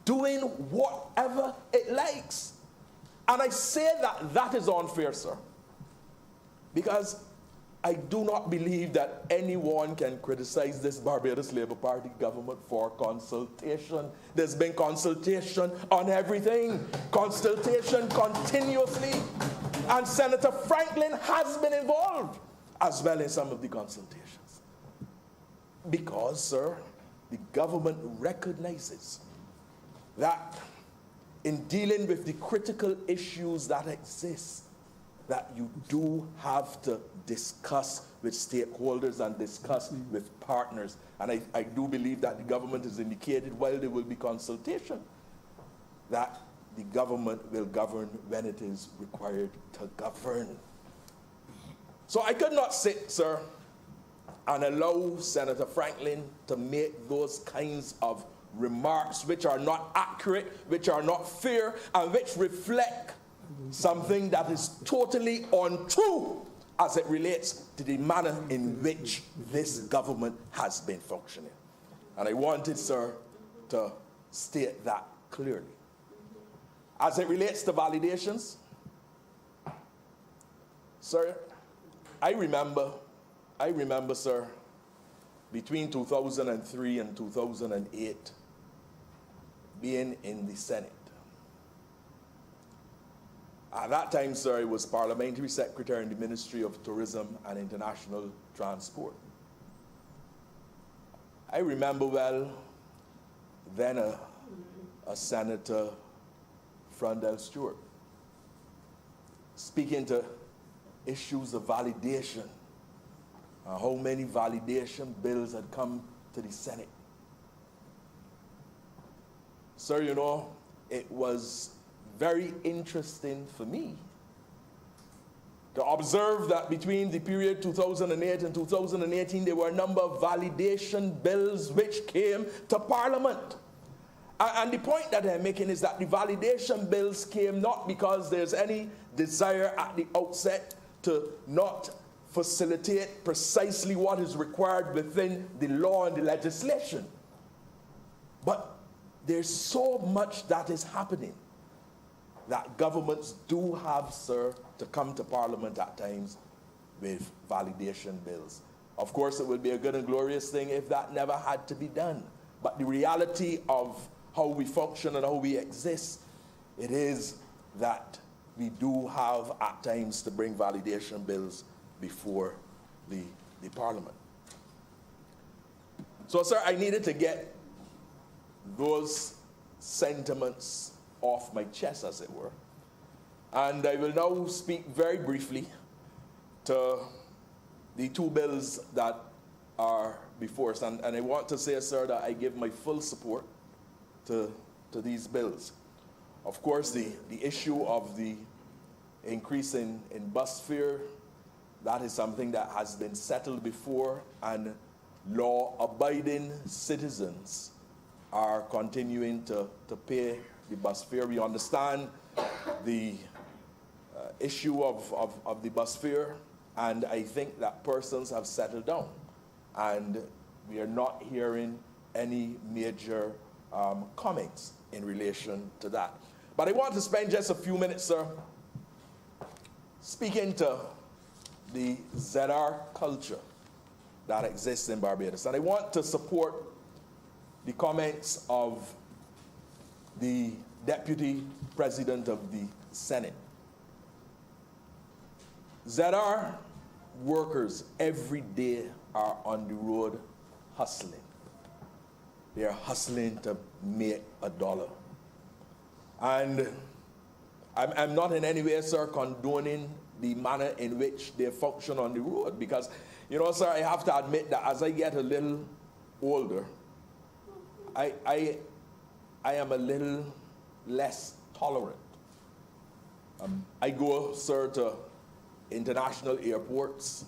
doing whatever it likes. And I say that that is unfair, sir, because I do not believe that anyone can criticize this Barbados Labour Party government for consultation. There's been consultation on everything, consultation continuously, and Senator Franklin has been involved as well in some of the consultations. Because, sir, the government recognizes that in dealing with the critical issues that exist, that you do have to discuss with stakeholders and discuss with partners. And I do believe that the government has indicated, while there will be consultation, that the government will govern when it is required to govern. So I could not sit, sir, and allow Senator Franklin to make those kinds of remarks which are not accurate, which are not fair, and which reflect something that is totally untrue as it relates to the manner in which this government has been functioning. And I wanted, sir, to state that clearly. As it relates to validations, sir, I remember, sir, between 2003 and 2008, being in the Senate. At that time, sir, I was Parliamentary Secretary in the Ministry of Tourism and International Transport. I remember well, then a Senator Frondell Stewart speaking to issues of validation, how many validation bills had come to the Senate. Sir, you know, it was very interesting for me to observe that between the period 2008 and 2018, there were a number of validation bills which came to Parliament. And the point that I'm making is that the validation bills came not because there's any desire at the outset to not facilitate precisely what is required within the law and the legislation, but there's so much that is happening that governments do have, sir, to come to Parliament at times with validation bills. Of course, it would be a good and glorious thing if that never had to be done. But the reality of how we function and how we exist it is that we do have at times to bring validation bills before the Parliament. So, sir, I needed to get those sentiments off my chest, as it were. And I will now speak very briefly to the two bills that are before us. And I want to say, sir, that I give my full support to these bills. Of course, the issue of the increase in bus fare, that is something that has been settled before, and law-abiding citizens are continuing to pay the bus fare. We understand the issue of the bus fare, and I think that persons have settled down, and we are not hearing any major comments in relation to that. But I want to spend just a few minutes, sir, speaking to the ZR culture that exists in Barbados. And I want to support the comments of the Deputy President of the Senate. ZR workers every day are on the road hustling. They are hustling to make a dollar. And I'm not in any way, sir, condoning the manner in which they function on the road, because, you know, sir, I have to admit that as I get a little older, I am a little less tolerant. I go, sir, to international airports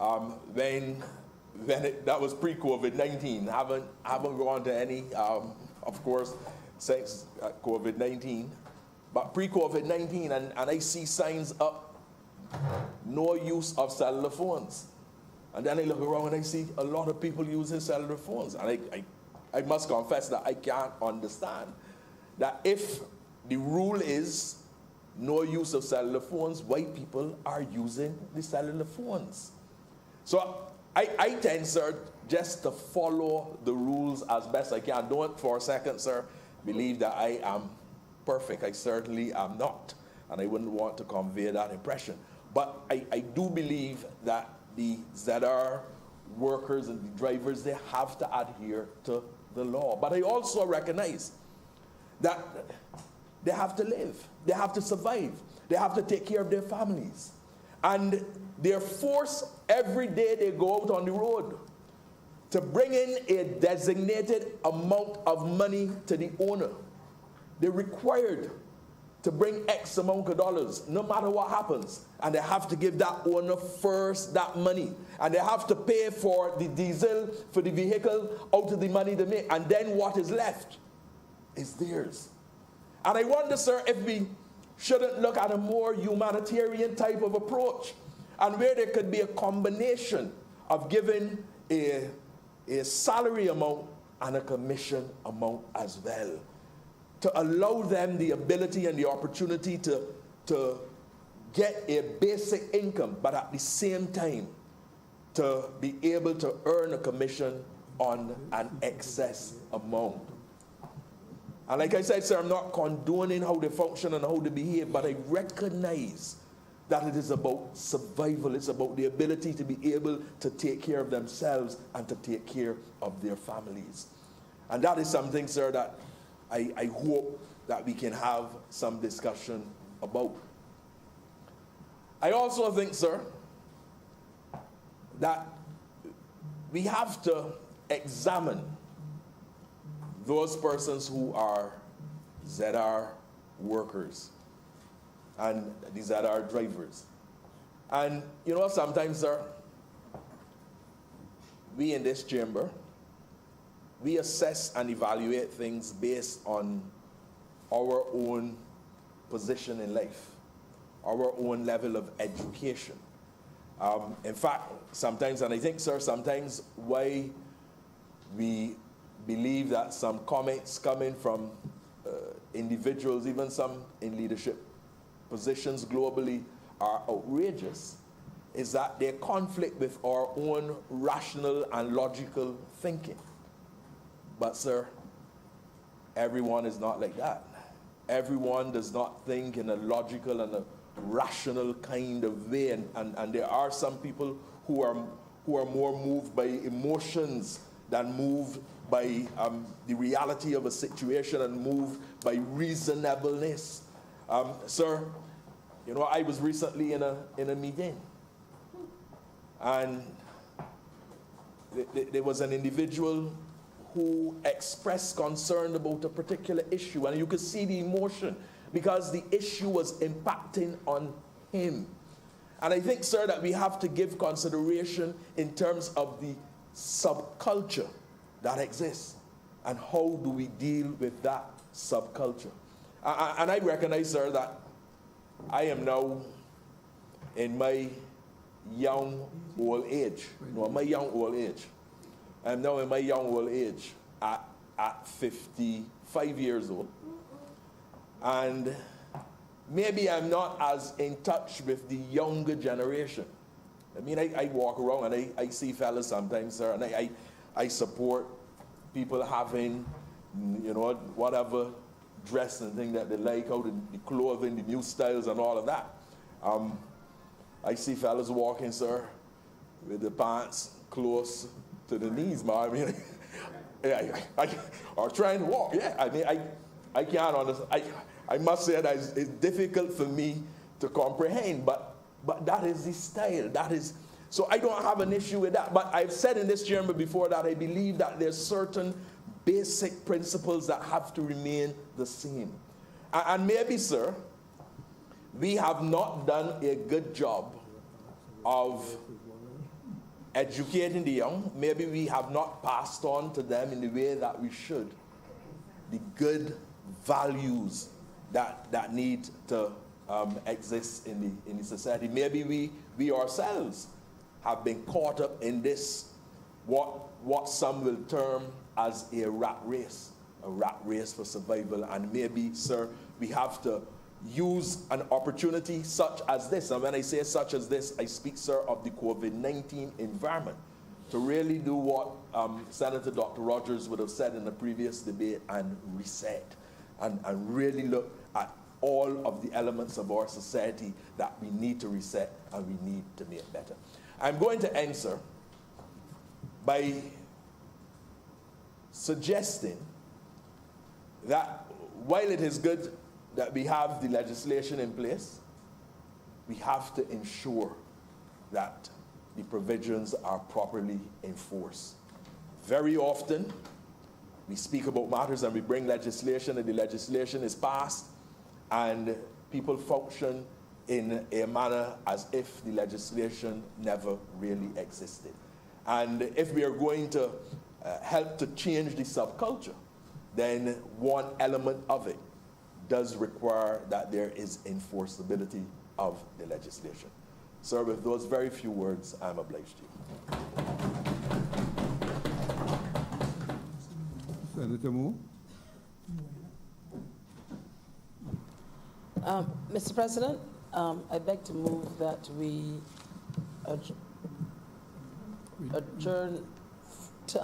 that was pre-COVID-19. Haven't gone to any, of course, since COVID-19. But pre-COVID-19, and I see signs up, no use of cellular phones. And then I look around and I see a lot of people using cellular phones. And I must confess that I can't understand that if the rule is no use of cellular phones, why people are using the cellular phones. So I tend, sir, just to follow the rules as best I can. Don't for a second, sir, believe that I am perfect. I certainly am not, and I wouldn't want to convey that impression. But I do believe that the ZR workers and the drivers, they have to adhere to the law. But I also recognize that they have to live, they have to survive, they have to take care of their families. And they're forced every day they go out on the road to bring in a designated amount of money to the owner. They're required to bring X amount of dollars, no matter what happens. And they have to give that owner first that money. And they have to pay for the diesel, for the vehicle, out of the money they make. And then what is left is theirs. And I wonder, sir, if we shouldn't look at a more humanitarian type of approach, and where there could be a combination of giving a salary amount and a commission amount as well, to allow them the ability and the opportunity to get a basic income, but at the same time to be able to earn a commission on an excess amount. And like I said, sir, I'm not condoning how they function and how they behave, but I recognize that it is about survival. It's about the ability to be able to take care of themselves and to take care of their families. And that is something, sir, that I hope that we can have some discussion about. I also think, sir, that we have to examine those persons who are ZR workers and the ZR drivers. And you know, sometimes, sir, we in this chamber, we assess and evaluate things based on our own position in life, our own level of education. In fact, sometimes, and I think, sir, sometimes why we believe that some comments coming from individuals, even some in leadership positions globally, are outrageous, is that they conflict with our own rational and logical thinking. But, sir, everyone is not like that. everyone does not think in a logical and a rational kind of way, and there are some people who are more moved by emotions than moved by the reality of a situation and moved by reasonableness. Sir, you know, I was recently in a meeting, and there was an individual who expressed concern about a particular issue, and you could see the emotion because the issue was impacting on him. And I think, sir, that we have to give consideration in terms of the subculture that exists and how do we deal with that subculture. And I recognize, sir, that I am now in my young old age. No, my young old age. I'm now in my young old age at 55 years old. And maybe I'm not as in touch with the younger generation. I mean, I walk around and I see fellas sometimes, sir, and I support people having, you know, whatever dress and thing that they like, how the clothing, the new styles and all of that. I see fellas walking, sir, with the pants close to the knees, man. I mean, or trying to walk, yeah. I mean, I can't understand. I must say that it's difficult for me to comprehend, but that is the style. That is, so I don't have an issue with that. But I've said in this chamber before that I believe that there's certain basic principles that have to remain the same. And maybe, sir, we have not done a good job of educating the young. Maybe we have not passed on to them in the way that we should the good values that need to exist in the society. Maybe we ourselves have been caught up in this, what some will term as a rat race for survival. And maybe, sir, we have to use an opportunity such as this. And when I say such as this, I speak, sir, of the COVID-19 environment, to really do what Senator Dr. Rogers would have said in the previous debate and reset, and really look at all of the elements of our society that we need to reset and we need to make better. I'm going to end, sir, by suggesting that while it is good that we have the legislation in place, we have to ensure that the provisions are properly enforced. Very often, we speak about matters and we bring legislation and the legislation is passed and people function in a manner as if the legislation never really existed. And if we are going to help to change the subculture, then one element of it does require that there is enforceability of the legislation. Sir, with those very few words, I'm obliged to you. Senator Moore? Mr. President, I beg to move that we adjourn to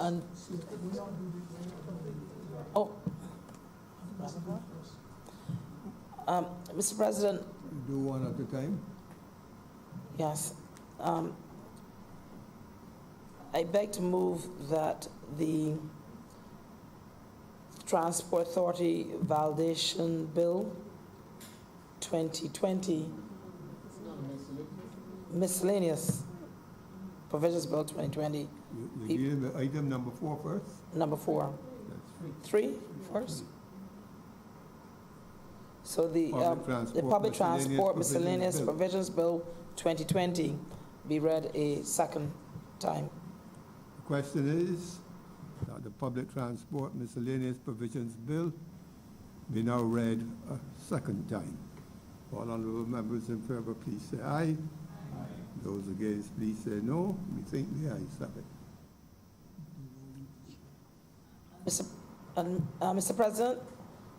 Mr. President. Do one at a time. Yes. I beg to move that the Transport Authority Validation Bill 2020, Miscellaneous Provisions Bill 2020. You deal with item number 4 first? Number 4. That's 3 first. So the Public Transport Miscellaneous Provisions Bill 2020 be read a second time. The question is that the Public Transport Miscellaneous Provisions Bill be now read a second time. All honorable members in favor, please say aye. Those against, please say no. We think the ayes have it. Mr. President,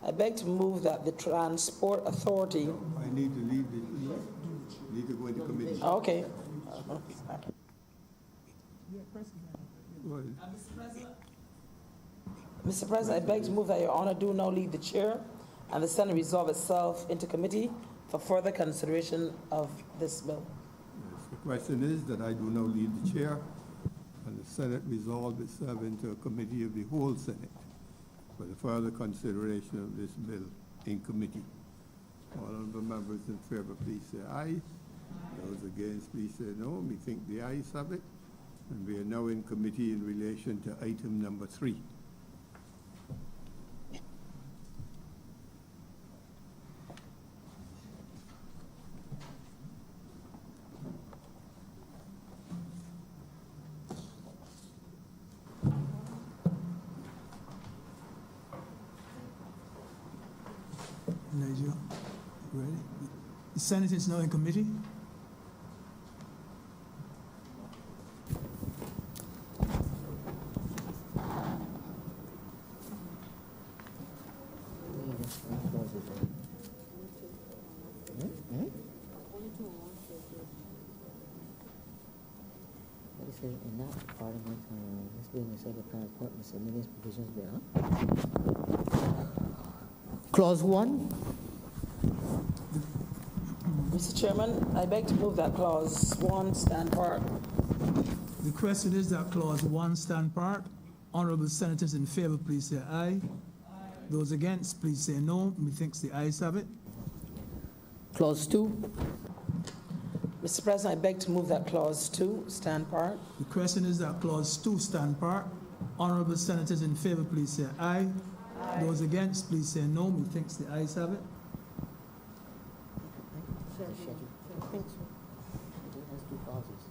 I beg to move that the Transport Authority. I need to leave need to go into committee. Oh, okay. Go ahead. Mr. President, I beg to move that Your Honor do now leave the chair and the Senate resolve itself into committee for further consideration of this bill. Yes, the question is that I do now lead the chair, and the Senate resolve itself into a committee of the whole Senate for the further consideration of this bill in committee. All honorable members in favor, please say aye. Those against, please say no. We think the ayes have it. And we are now in committee in relation to item number 3. Elijah, ready? The Senate is now in committee. What it says in that parliament, this bill is second transport miscellaneous provisions bill. Clause 1. Mr. Chairman, I beg to move that clause 1 stand part. The question is that clause 1 stand part. Honorable senators in favor, please say aye. Those against, please say no. Methinks the ayes have it. Clause 2. Mr. President, I beg to move that clause 2 stand part. The question is that clause 2 stand part. Honorable senators in favor, please say aye. Those against, please say no. Methinks the ayes have it. I think so. It has 2 clauses.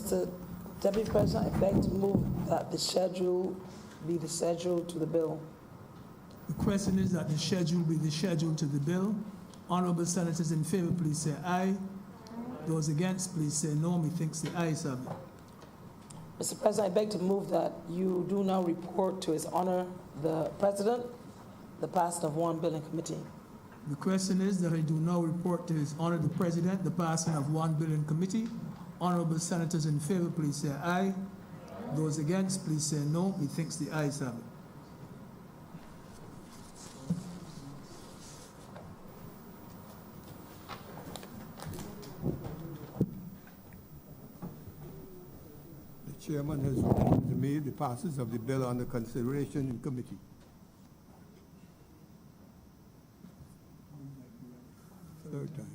Mr. Deputy President, I beg to move that the schedule be the schedule to the bill. The question is that the schedule be the schedule to the bill. Honorable senators in favor, please say aye. Those against, please say no. Methinks the ayes have it. Mr. President, I beg to move that you do now report to His Honor the President the passing of one bill in committee. The question is that I do now report to His Honor the President the passing of one bill in committee. Honorable senators in favor, please say aye. Those against, please say no. Methinks the ayes have it. The chairman has reported to me the passage of the bill under consideration in committee. Third time.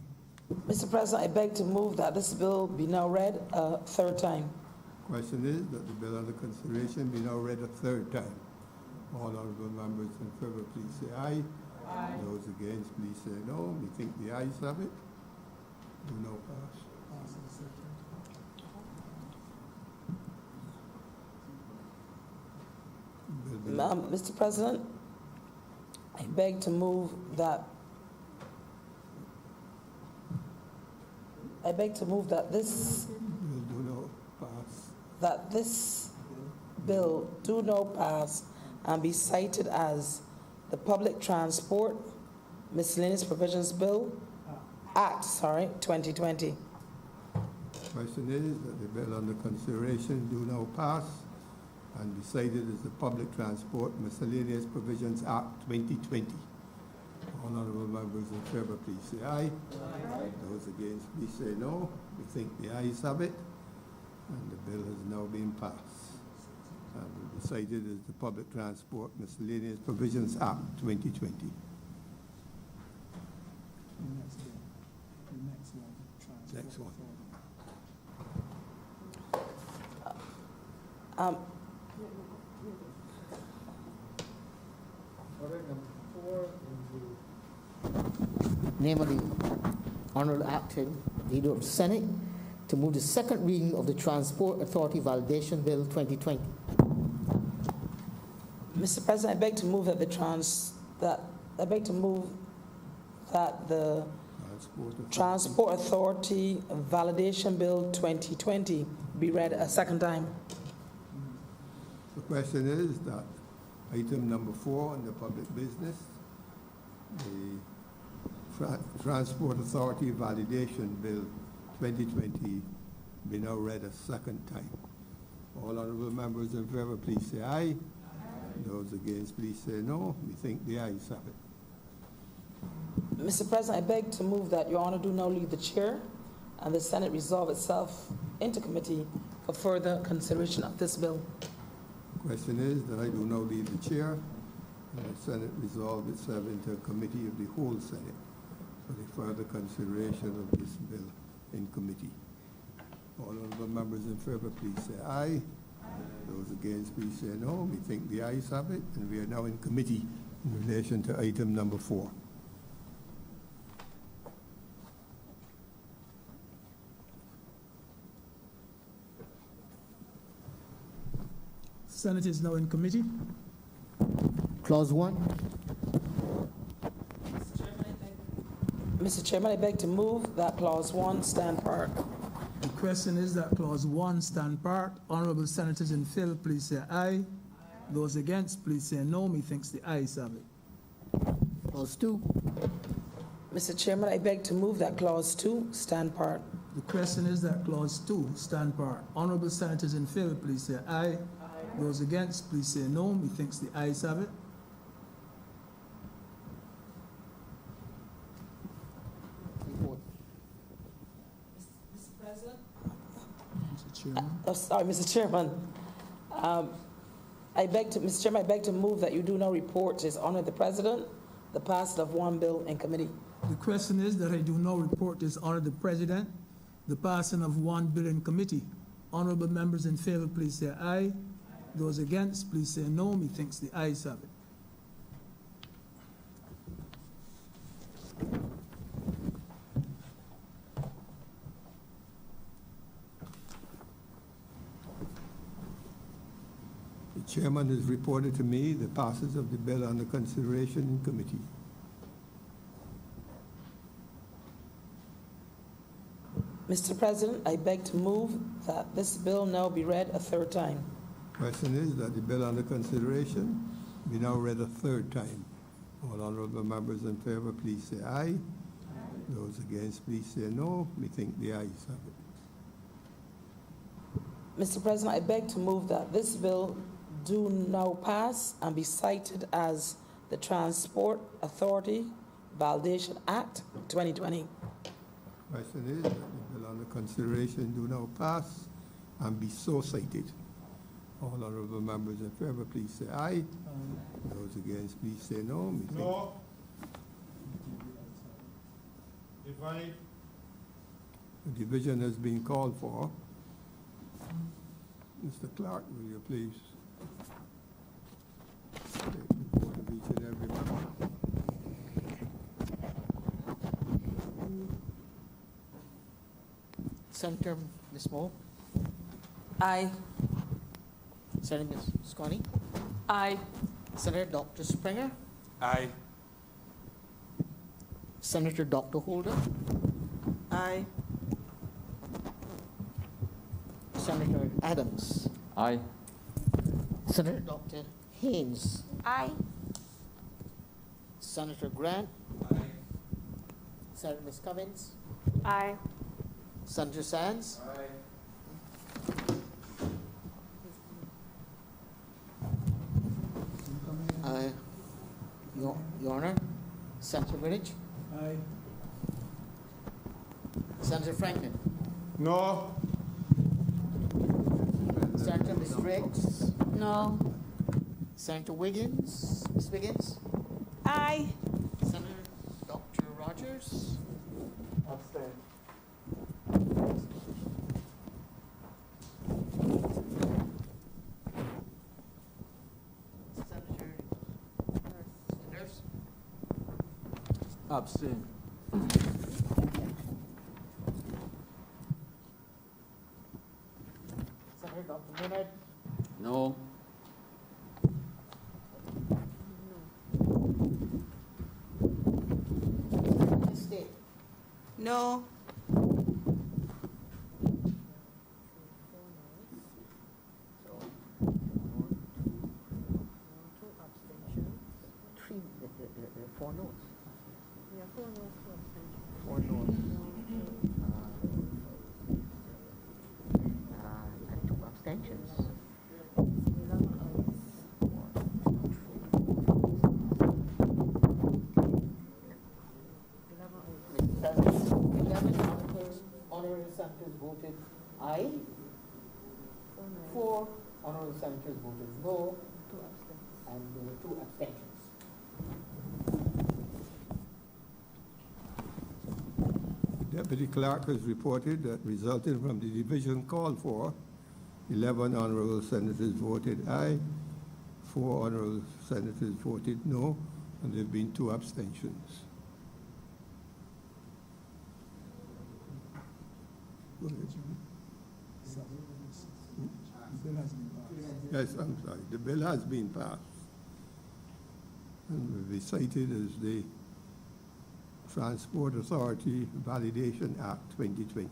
Mr. President, I beg to move that this bill be now read a third time. Question is that the bill under consideration be now read a third time. All honorable members in favor, please say aye. Aye. Those against, please say no. We think the ayes have it. Do no pass. Bill be now- Mr. President, I beg to move that this Bill do no pass. that this bill do no pass and be cited as the Public Transport Miscellaneous Provisions Bill, Act, 2020. Question is that the bill under consideration do now pass and be cited as the Public Transport Miscellaneous Provisions Act 2020. All honorable members in favor, please say aye. Aye. Those against, please say no. We think the ayes have it, and the bill has now been passed and will be cited as the Public Transport Miscellaneous Provisions Act 2020. Next one. Name of the Honorable Acting Leader of the Senate to move the second reading of the Transport Authority Validation Bill 2020. Mr. President, I beg to move that the Transport Authority Validation Bill 2020 be read a second time. The question is that item number 4 on the public business, the Transport Authority Validation Bill 2020 be now read a second time. All honorable members in favor, please say aye. Those against, please say no. We think the ayes have it. Mr. President, I beg to move that Your Honor do now leave the chair and the Senate resolve itself into committee for further consideration of this bill. Question is that I do now leave the chair and the Senate resolve itself into a committee of the whole Senate for the further consideration of this bill in committee. All honorable members in favor, please say aye. Those against, please say no. We think the ayes have it, and we are now in committee in relation to item number 4. Senate is now in committee. Clause 1. Mr. Chairman, I beg to move that Clause 1 stand part. The question is that Clause 1 stand part. Honorable Senators in favor, please say aye. Those against, please say no. Methinks the ayes have it. Clause 2. Mr. Chairman, I beg to move that Clause 2 stand part. The question is that Clause 2 stand part. Honorable Senators in favor, please say aye. Those against, please say no. Methinks the ayes have it. Report. Mr. President? Mr. Chairman. Oh, sorry, Mr. Chairman. Mr. Chairman, I beg to move that you do no report to His Honor the President the passage of one bill in committee. The question is that I do now report to His Honor the President the passing of one bill in committee. Honorable members in favor, please say aye. Those against, please say no. Methinks the ayes have it. The chairman has reported to me the passage of the bill under consideration in committee. Mr. President, I beg to move that this bill now be read a third time. Question is that the bill under consideration be now read a third time. All honorable members in favor, please say aye. Those against, please say no. We think the ayes have it. Mr. President, I beg to move that this bill do now pass and be cited as the Transport Authority Validation Act 2020. Question is that the bill under consideration do now pass and be so cited. All honorable members in favor, please say aye. Those against, please say no. We think No. Divide. the division has been called for. Mr. Clark, will you please take the vote of each and every member? Senator Ms. Moore. Aye. Senator Ms. Scotty. Aye. Senator Dr. Springer. Aye. Senator Dr. Holder. Aye. Senator Adams. Aye. Senator Dr. Haynes. Aye. Senator Grant. Senator Ms. Cummins. Aye. Senator Sands. Your Honor. Senator Village. Aye. Senator Franklin. No. Senator Ms. Riggs. No. Senator Wiggins. Ms. Wiggins. Aye. Senator Dr. Rogers. Abstain. Senator Nurse. Abstain. Senator Dr. Leonard. No. Senator State. No. Four noes. Yeah, 4 noes, 4 noes. And 2 abstentions. honorable senators voted aye. 4 honorable senators voted no. And there were 2 abstentions. Deputy Clerk has reported that resulting from the division called for, 11 honorable senators voted aye, 4 honorable senators voted no, and there have been 2 abstentions. Go ahead. The bill has been passed. Yes, I'm sorry. The bill has been passed and will be cited as the Transport Authority Validation Act 2020.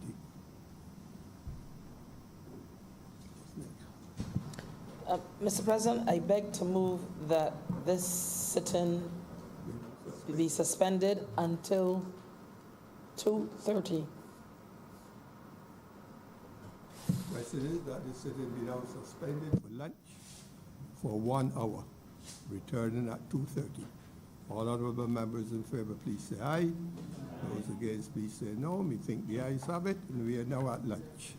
Mr. President, I beg to move that this sit-in be suspended until 2:30. Question is that the sitting be now suspended for lunch for 1 hour, returning at 2:30. All honorable members in favor, please say aye. Those against, please say no. Me think the ayes have it, and we are now at lunch.